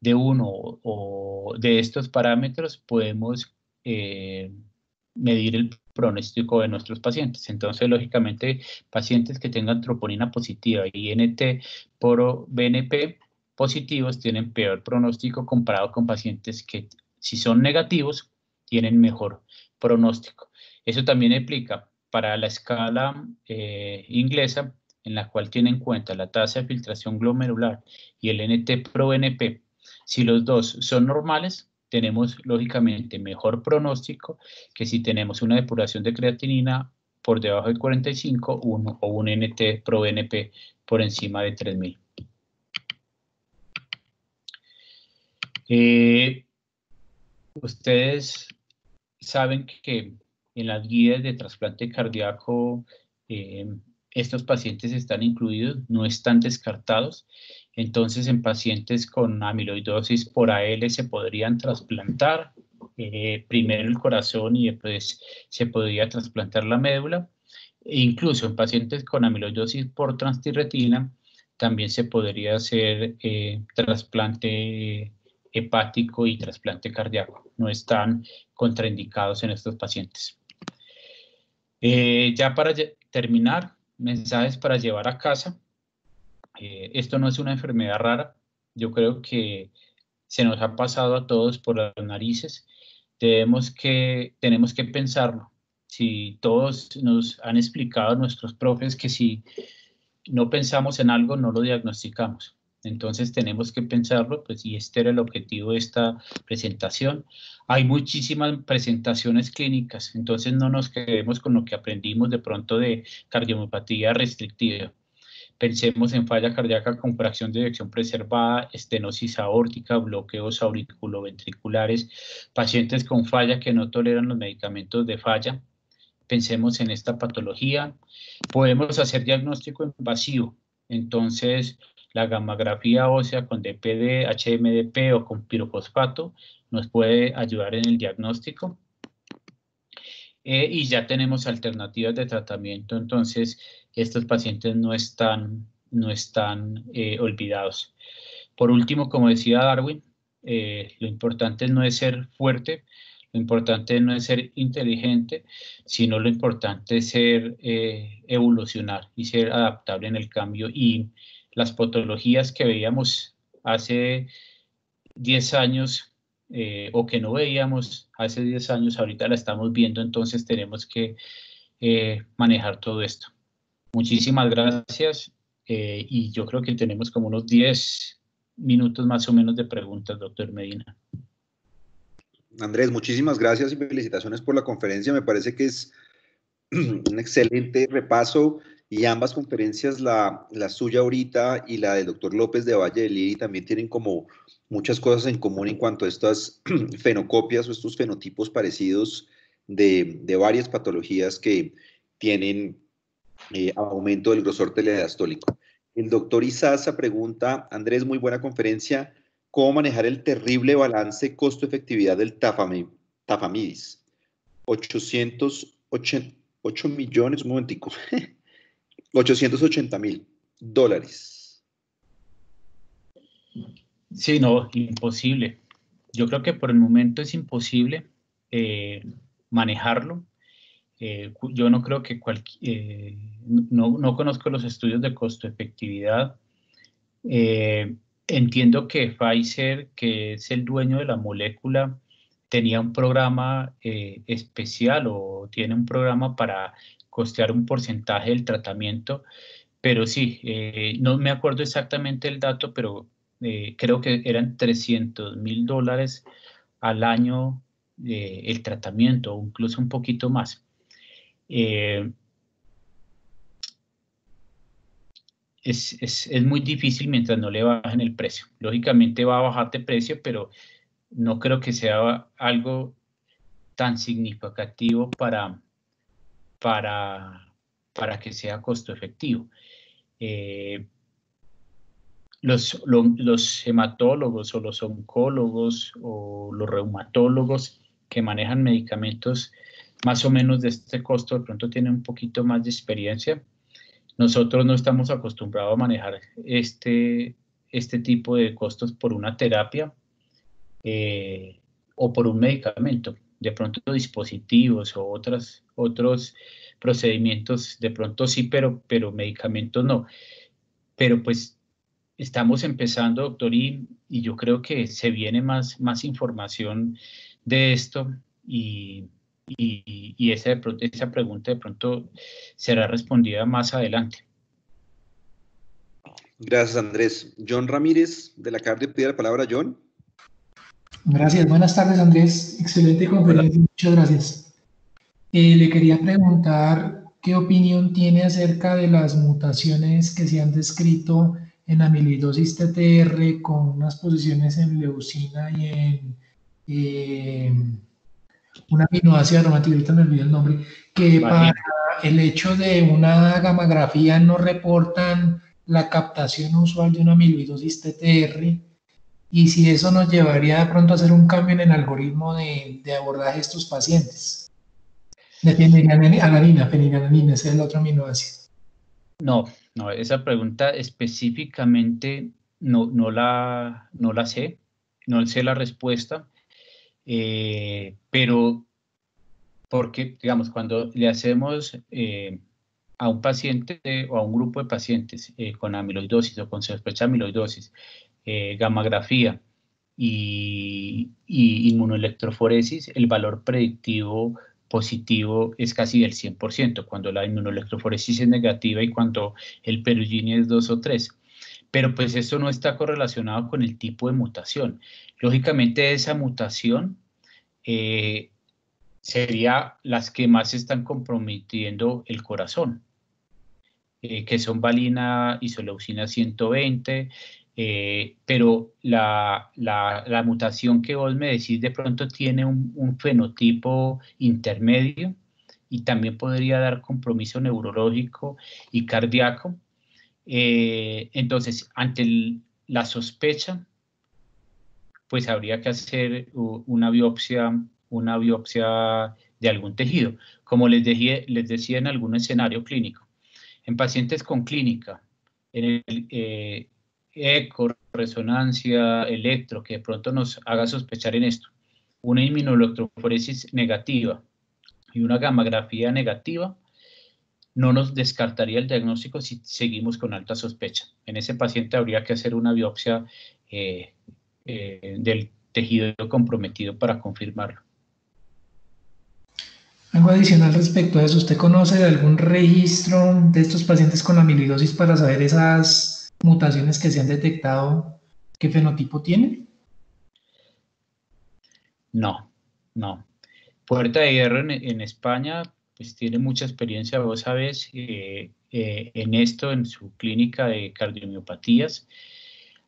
de uno o de estos parámetros, podemos medir el pronóstico de nuestros pacientes. Entonces, lógicamente, pacientes que tengan troponina positiva y NT-proBNP positivos tienen peor pronóstico comparado con pacientes que, si son negativos, tienen mejor pronóstico. Eso también aplica para la escala inglesa, en la cual tiene en cuenta la tasa de filtración glomerular y el NT-proBNP. Si los dos son normales, tenemos lógicamente mejor pronóstico que si tenemos una depuración de creatinina por debajo de 45 o un NT-proBNP por encima de 3000. Ustedes saben que en las guías de trasplante cardíaco estos pacientes están incluidos, no están descartados. Entonces, en pacientes con amiloidosis por AL se podrían trasplantar primero el corazón y después se podría trasplantar la médula. E incluso en pacientes con amiloidosis por transtirretina también se podría hacer trasplante hepático y trasplante cardíaco. No están contraindicados en estos pacientes. Ya para terminar, mensajes para llevar a casa. Esto no es una enfermedad rara. Yo creo que se nos ha pasado a todos por las narices. Tenemos que pensarlo. Si todos nos han explicado nuestros profes que si no pensamos en algo, no lo diagnosticamos. Entonces tenemos que pensarlo, pues, y este era el objetivo de esta presentación. Hay muchísimas presentaciones clínicas, entonces no nos quedemos con lo que aprendimos de pronto de cardiomiopatía restrictiva. Pensemos en falla cardíaca con fracción de eyección preservada, estenosis aórtica, bloqueos auriculoventriculares, pacientes con falla que no toleran los medicamentos de falla. Pensemos en esta patología. Podemos hacer diagnóstico invasivo, entonces la gammagrafía ósea con DPD, HMDP o con pirofosfato nos puede ayudar en el diagnóstico. Y ya tenemos alternativas de tratamiento, entonces estos pacientes no están olvidados. Por último, como decía Darwin, lo importante no es ser fuerte, lo importante no es ser inteligente, sino lo importante es ser evolucionar y ser adaptable en el cambio. Y las patologías que veíamos hace 10 años o que no veíamos hace 10 años, ahorita la estamos viendo, entonces tenemos que manejar todo esto. Muchísimas gracias y yo creo que tenemos como unos 10 minutos más o menos de preguntas, doctor Medina. Andrés, muchísimas gracias y felicitaciones por la conferencia. Me parece que es un excelente repaso y ambas conferencias, la suya ahorita y la del doctor López de Valle de Liri, también tienen como muchas cosas en común en cuanto a estas fenocopias o estos fenotipos parecidos de varias patologías que tienen aumento del grosor telediastólico. El doctor Izaza pregunta, Andrés, muy buena conferencia, ¿cómo manejar el terrible balance costo-efectividad del tafamidis? 8 millones, un momentico, $880,000. Sí, no, imposible. Yo creo que por el momento es imposible manejarlo. Yo no creo que no conozco los estudios de costo-efectividad. Entiendo que Pfizer, que es el dueño de la molécula, tenía un programa especial o tiene un programa para costear un porcentaje del tratamiento, pero sí, no me acuerdo exactamente el dato, pero creo que eran $300.000 al año el tratamiento, o incluso un poquito más. Eh, es muy difícil mientras no le bajen el precio. Lógicamente va a bajar de precio, pero no creo que sea algo tan significativo para, para que sea costo efectivo. Los hematólogos o los oncólogos o los reumatólogos que manejan medicamentos más o menos de este costo de pronto tienen un poquito más de experiencia. Nosotros no estamos acostumbrados a manejar este tipo de costos por una terapia o por un medicamento. De pronto dispositivos o otros procedimientos, de pronto sí, pero medicamentos no. Pero pues estamos empezando, doctor, y yo creo que se viene más información de esto y esa pregunta de pronto será respondida más adelante. Gracias, Andrés. John Ramírez, de la Cardio, pide la palabra, John. Gracias, buenas tardes, Andrés. Excelente Hola. conferencia, muchas gracias. Le quería preguntar qué opinión tiene acerca de las mutaciones que se han descrito en amiloidosis TTR con unas posiciones en leucina y en una aminoácida aromática, ahorita me olvidé el nombre, que para el hecho de una gamografía no reportan la captación usual de una amiloidosis TTR. Y si eso nos llevaría de pronto a hacer un cambio en el algoritmo de abordaje de estos pacientes. De fenilalanina, ese es el otro aminoácido. No, esa pregunta específicamente no la sé, no sé la respuesta, pero porque, digamos, cuando le hacemos a un paciente o a un grupo de pacientes con amiloidosis o con sospecha de amiloidosis, gammagrafía y inmunoelectroforesis, el valor predictivo positivo es casi del 100%, cuando la inmunoelectroforesis es negativa y cuando el Perugini es 2 o 3. Pero pues eso no está correlacionado con el tipo de mutación. Lógicamente esa mutación sería las que más están comprometiendo el corazón, que son valina, isoleucina 120, pero la mutación que vos me decís de pronto tiene un fenotipo intermedio y también podría dar compromiso neurológico y cardíaco. Entonces, ante la sospecha, pues habría que hacer una biopsia de algún tejido, como les decía en algún escenario clínico. En pacientes con clínica, en el eco, resonancia, electro, que de pronto nos haga sospechar en esto, una inmunoelectroforesis negativa y una gammagrafía negativa, no nos descartaría el diagnóstico si seguimos con alta sospecha. En ese paciente habría que hacer una biopsia del tejido comprometido para confirmarlo. Algo adicional respecto a eso, ¿usted conoce de algún registro de estos pacientes con amiloidosis para saber esas mutaciones que se han detectado, qué fenotipo tienen? No. Puerta de Hierro en España, pues tiene mucha experiencia, vos sabés, en esto, en su clínica de cardiomiopatías.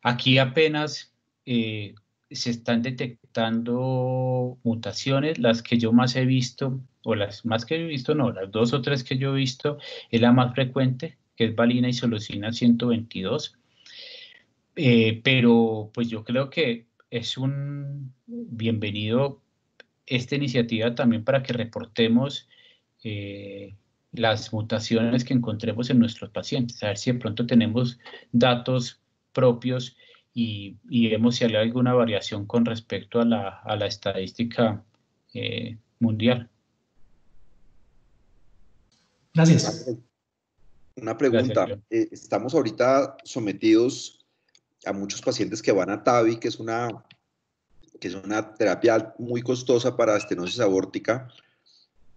Aquí apenas se están detectando mutaciones, las que yo más he visto, o las más que he visto, no, las 2 o 3 que yo he visto, es la más frecuente, que es valina isoleucina 122. Pero pues yo creo que es un bienvenido esta iniciativa también para que reportemos las mutaciones que encontremos en nuestros pacientes, a ver si de pronto tenemos datos propios y vemos si hay alguna variación con respecto a la estadística mundial. Gracias. Una pregunta. Gracias. Estamos ahorita sometidos a muchos pacientes que van a TAVI, que es una terapia muy costosa para estenosis aórtica,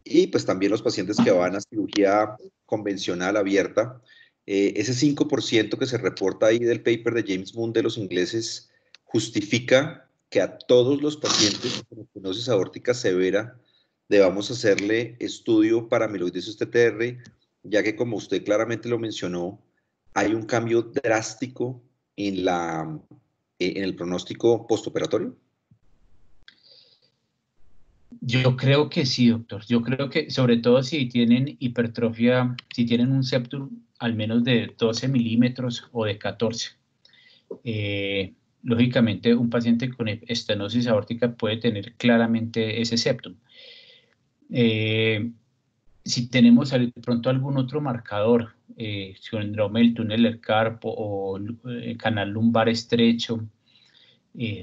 y pues también los pacientes que van a cirugía convencional abierta. Ese 5% que se reporta ahí del paper de James Moon de los ingleses justifica que a todos los pacientes con estenosis aórtica severa debamos hacerle estudio para amiloidosis TTR, ya que como usted claramente lo mencionó, hay un cambio drástico en el pronóstico postoperatorio. Yo creo que sí, doctor. Yo creo que sobre todo si tienen hipertrofia, si tienen un septum al menos de 12 milímetros o de 14. Lógicamente, un paciente con estenosis aórtica puede tener claramente ese septum. Si tenemos de pronto algún otro marcador, síndrome del túnel del carpo o canal lumbar estrecho,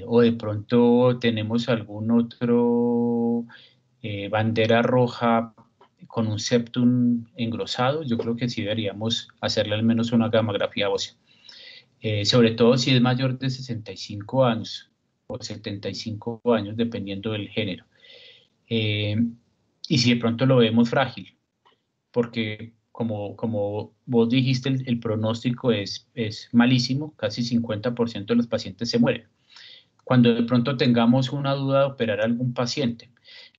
o de pronto tenemos algún otro bandera roja con un septum engrosado, yo creo que sí deberíamos hacerle al menos una gamografía ósea. Sobre todo si es mayor de 65 años o 75 años, dependiendo del género. Y si de pronto lo vemos frágil, porque como vos dijiste, el pronóstico es malísimo, casi 50% de los pacientes se mueren. Cuando de pronto tengamos una duda de operar a algún paciente,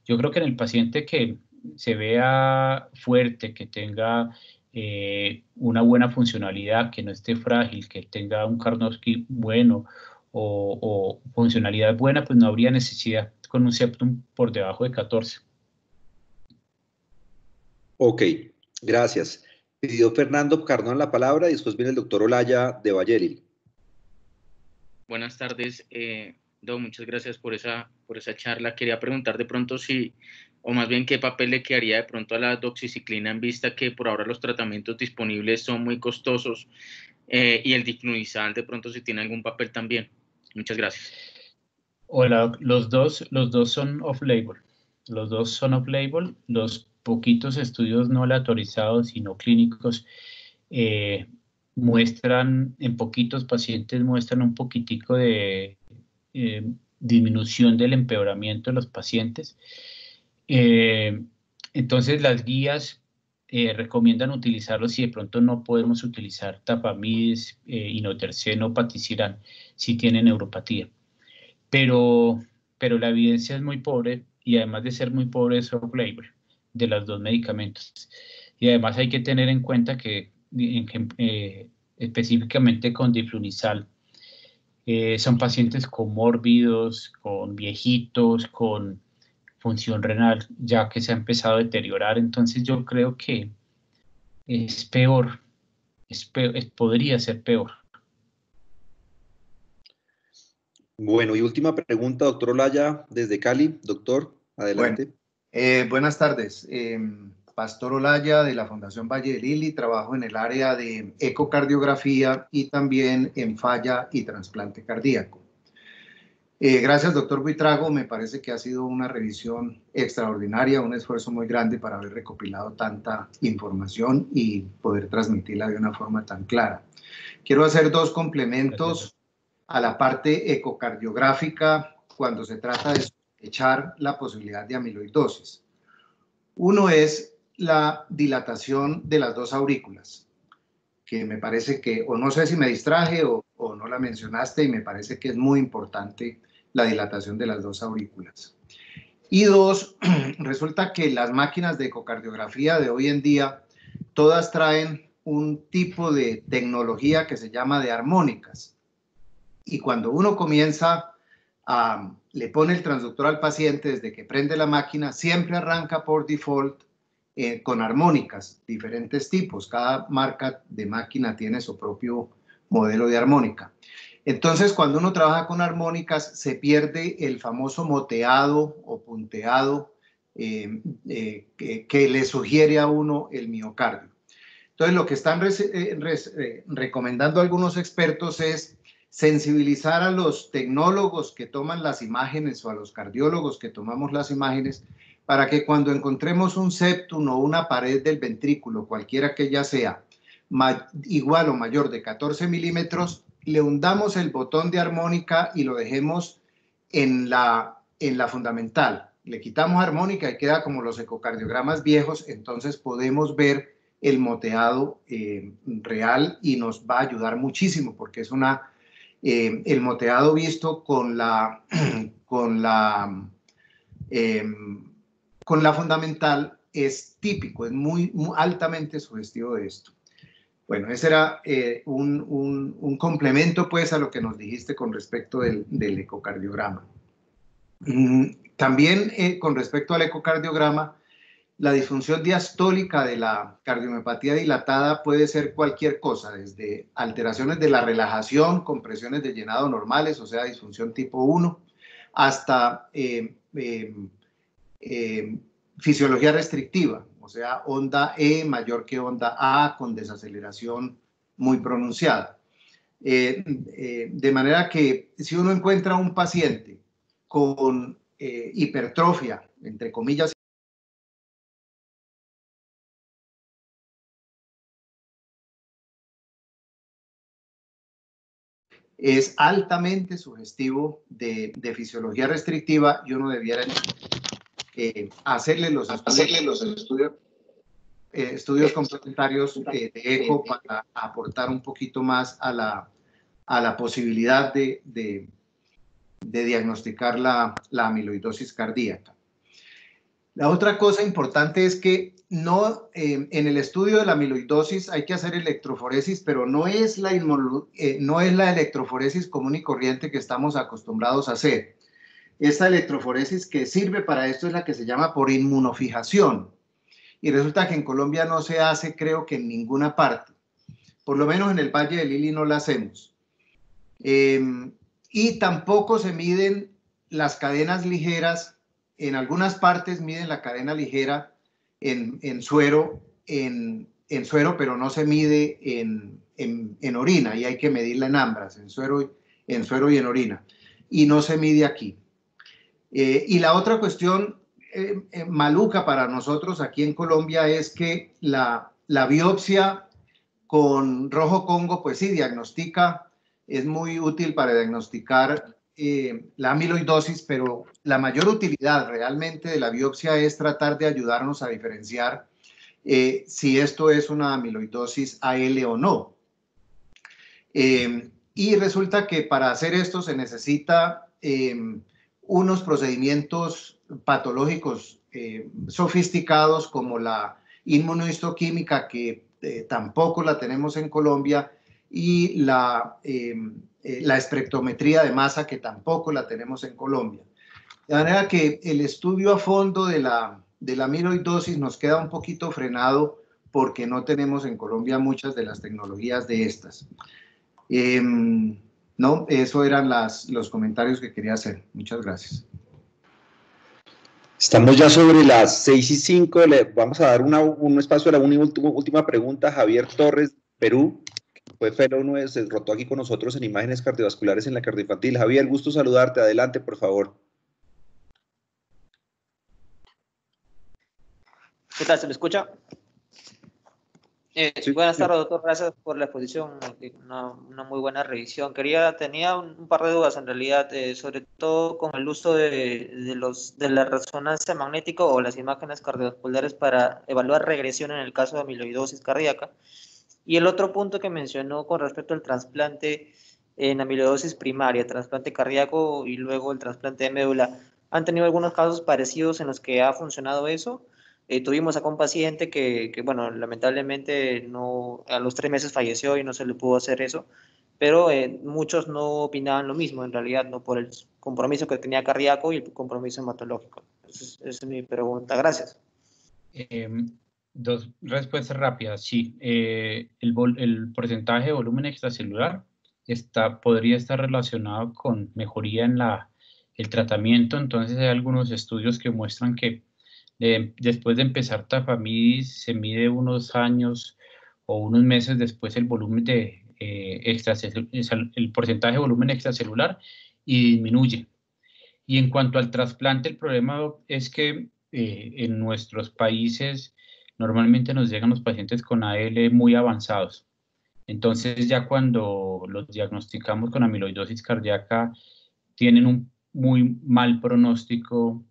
yo creo que en el paciente que se vea fuerte, que tenga una buena funcionalidad, que no esté frágil, que tenga un Karnofsky bueno o funcionalidad buena, pues no habría necesidad con un septum por debajo de 14. Ok, gracias. Pidió Fernando Cardón la palabra y después viene el doctor Olaya de Valleril. Buenas tardes, Do, muchas gracias por esa charla. Quería preguntar de pronto si, o más bien qué papel le quedaría de pronto a la doxiciclina en vista que por ahora los tratamientos disponibles son muy costosos y el diflunisal de pronto si tiene algún papel también. Muchas gracias. Hola, los dos son off-label. Los dos son off-label. Los poquitos estudios no aleatorizados y no clínicos muestran, en poquitos pacientes muestran un poquitico de disminución del empeoramiento de los pacientes. Entonces las guías recomiendan utilizarlo si de pronto no podemos utilizar tafamidis, inoterceno, patisiran si tienen neuropatía. Pero la evidencia es muy pobre y además de ser muy pobre es off-label de los dos medicamentos. Y además hay que tener en cuenta que específicamente con diflunisal son pacientes comórbidos, con viejitos, con función renal ya que se ha empezado a deteriorar. Entonces yo creo que es peor, podría ser peor. Bueno, y última pregunta, doctor Olaya, desde Cali. Doctor, adelante. Bueno, buenas tardes. Pastor Olaya, de la Fundación Valle del Lili, trabajo en el área de ecocardiografía y también en falla y trasplante cardíaco. Gracias, doctor Buitrago. Me parece que ha sido una revisión extraordinaria, un esfuerzo muy grande para haber recopilado tanta información y poder transmitirla de una forma tan clara. Quiero hacer dos complementos a la parte ecocardiográfica cuando se trata de sospechar la posibilidad de amiloidosis. Uno es la dilatación de las dos aurículas, que me parece que, o no sé si me distraje o no la mencionaste, y me parece que es muy importante la dilatación de las dos aurículas. Y dos, resulta que las máquinas de ecocardiografía de hoy en día, todas traen un tipo de tecnología que se llama de armónicas. Y cuando uno comienza le pone el transductor al paciente, desde que prende la máquina, siempre arranca por default con armónicas, diferentes tipos. Cada marca de máquina tiene su propio modelo de armónica. Entonces, cuando uno trabaja con armónicas, se pierde el famoso moteado o punteado que le sugiere a uno el miocardio. Entonces, lo que están recomendando algunos expertos es sensibilizar a los tecnólogos que toman las imágenes o a los cardiólogos que tomamos las imágenes para que cuando encontremos un septum o una pared del ventrículo, cualquiera que ella sea, igual o mayor de 14 milímetros, le hundamos el botón de armónica y lo dejemos en la fundamental. Le quitamos armónica y queda como los ecocardiogramas viejos, entonces podemos ver el moteado real y nos va a ayudar muchísimo porque es el moteado visto con la fundamental es típico, es muy altamente sugestivo de esto. Bueno, ese era un complemento pues a lo que nos dijiste con respecto del ecocardiograma. También con respecto al ecocardiograma, la disfunción diastólica de la cardiomiopatía dilatada puede ser cualquier cosa, desde alteraciones de la relajación, compresiones de llenado normales, o sea, disfunción tipo 1, hasta fisiología restrictiva, o sea, onda E mayor que onda A con desaceleración muy pronunciada. De manera que si uno encuentra un paciente con hipertrofia, entre comillas, es altamente sugestivo de fisiología restrictiva y uno debiera hacerle los estudios complementarios de eco para aportar un poquito más a la posibilidad de diagnosticar la amiloidosis cardíaca. La otra cosa importante es que en el estudio de la amiloidosis hay que hacer electroforesis, pero no es la electroforesis común y corriente que estamos acostumbrados a hacer. Esta electroforesis que sirve para esto es la que se llama por inmunofijación. Y resulta que en Colombia no se hace, creo que en ninguna parte. Por lo menos en el Valle del Lili no la hacemos. Y tampoco se miden las cadenas ligeras. En algunas partes miden la cadena ligera en suero, pero no se mide en orina, y hay que medirla en ambras, en suero y en orina. Y no se mide aquí. Y la otra cuestión maluca para nosotros aquí en Colombia es que la biopsia con rojo Congo, pues sí, diagnostica, es muy útil para diagnosticar la amiloidosis, pero la mayor utilidad realmente de la biopsia es tratar de ayudarnos a diferenciar si esto es una amiloidosis AL o no. Y resulta que para hacer esto se necesita unos procedimientos patológicos sofisticados como la inmunohistoquímica, que tampoco la tenemos en Colombia, y la espectrometría de masa, que tampoco la tenemos en Colombia. De manera que el estudio a fondo de la amiloidosis nos queda un poquito frenado porque no tenemos en Colombia muchas de las tecnologías de estas. No, eso eran los comentarios que quería hacer. Muchas gracias. Estamos ya sobre las 6:05. Le vamos a dar un espacio a la última pregunta. Javier Torres, Perú, fue fellow, se rotó aquí con nosotros en imágenes cardiovasculares en la cardioinfantil. Javier, gusto saludarte. Adelante, por favor. ¿Qué tal? ¿Se me escucha? Sí, buenas tardes, doctor. Gracias por la exposición. Una muy buena revisión. Tenía un par de dudas en realidad, sobre todo con el uso de la resonancia magnética o las imágenes cardiovasculares para evaluar regresión en el caso de amiloidosis cardíaca. Y el otro punto que mencionó con respecto al trasplante en amiloidosis primaria, trasplante cardíaco y luego el trasplante de médula. ¿Han tenido algunos casos parecidos en los que ha funcionado eso? Tuvimos acá un paciente que, bueno, lamentablemente a los 3 meses falleció y no se le pudo hacer eso, pero muchos no opinaban lo mismo, en realidad, no por el compromiso que tenía cardíaco y el compromiso hematológico. Esa es mi pregunta. Gracias. Dos respuestas rápidas. Sí, el porcentaje de volumen extracelular podría estar relacionado con mejoría en el tratamiento. Entonces hay algunos estudios que muestran que después de empezar tafamidis se mide unos años o unos meses después el volumen el porcentaje de volumen extracelular y disminuye. Y en cuanto al trasplante, el problema es que en nuestros países normalmente nos llegan los pacientes con AL muy avanzados. Entonces ya cuando los diagnosticamos con amiloidosis cardíaca tienen un muy mal pronóstico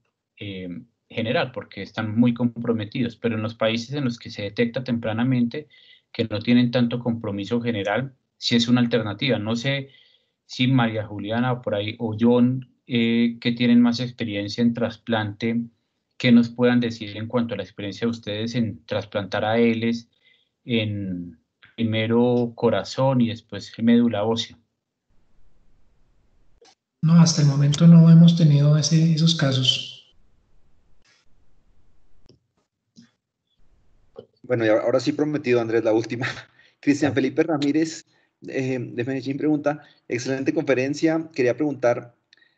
general porque están muy comprometidos, pero en los países en los que se detecta tempranamente, que no tienen tanto compromiso general, sí es una alternativa. No sé si María Juliana o por ahí, o John, que tienen más experiencia en trasplante, que nos puedan decir en cuanto a la experiencia de ustedes en trasplantar ALs en primero corazón y después médula ósea. No, hasta el momento no hemos tenido esos casos. Bueno, y ahora sí prometido, Andrés, la última. Cristian Felipe Ramírez de Medellín pregunta, excelente conferencia, quería preguntar,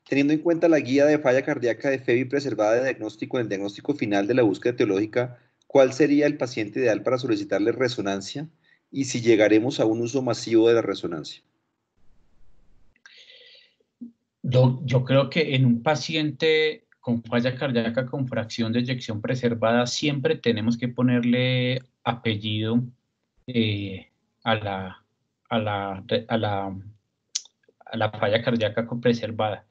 teniendo en cuenta la guía de falla cardíaca de FEBI preservada de diagnóstico en el diagnóstico final de la búsqueda teológica, ¿cuál sería el paciente ideal para solicitarle resonancia y si llegaremos a un uso masivo de la resonancia? Yo creo que en un paciente con falla cardíaca con fracción de eyección preservada siempre tenemos que ponerle apellido a la falla cardíaca con preservada.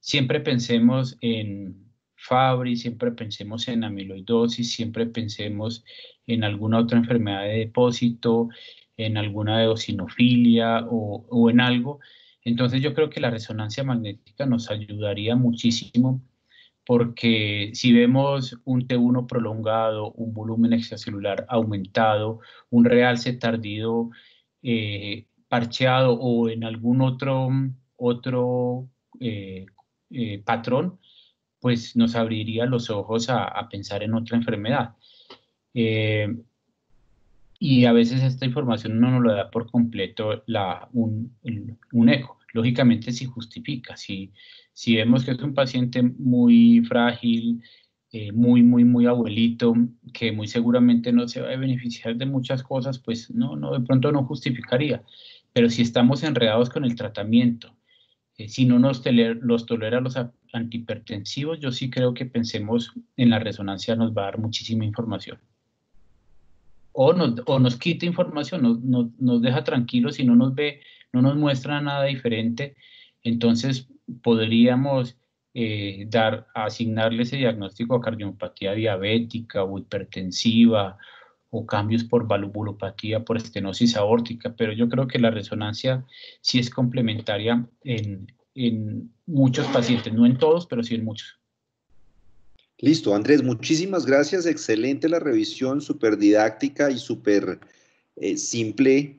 Siempre pensemos en Fabry, siempre pensemos en amiloidosis, siempre pensemos en alguna otra enfermedad de depósito, en alguna eosinofilia o en algo. Entonces yo creo que la resonancia magnética nos ayudaría muchísimo porque si vemos un T1 prolongado, un volumen extracelular aumentado, un realce tardío parcheado o en algún otro patrón, pues nos abriría los ojos a pensar en otra enfermedad. Y a veces esta información no nos lo da por completo un eco. Lógicamente si justifica, si vemos que es un paciente muy frágil, muy abuelito, que muy seguramente no se va a beneficiar de muchas cosas, pues no, de pronto no justificaría. Pero si estamos enredados con el tratamiento, si no los tolera los antihipertensivos, yo sí creo que pensemos en la resonancia, nos va a dar muchísima información. O nos quita información, nos deja tranquilos y no nos muestra nada diferente, entonces podríamos asignarle ese diagnóstico a cardiopatía diabética o hipertensiva o cambios por valvulopatía, por estenosis aórtica, pero yo creo que la resonancia sí es complementaria en muchos pacientes, no en todos, pero sí en muchos. Listo, Andrés, muchísimas gracias. Excelente la revisión, súper didáctica y súper simple.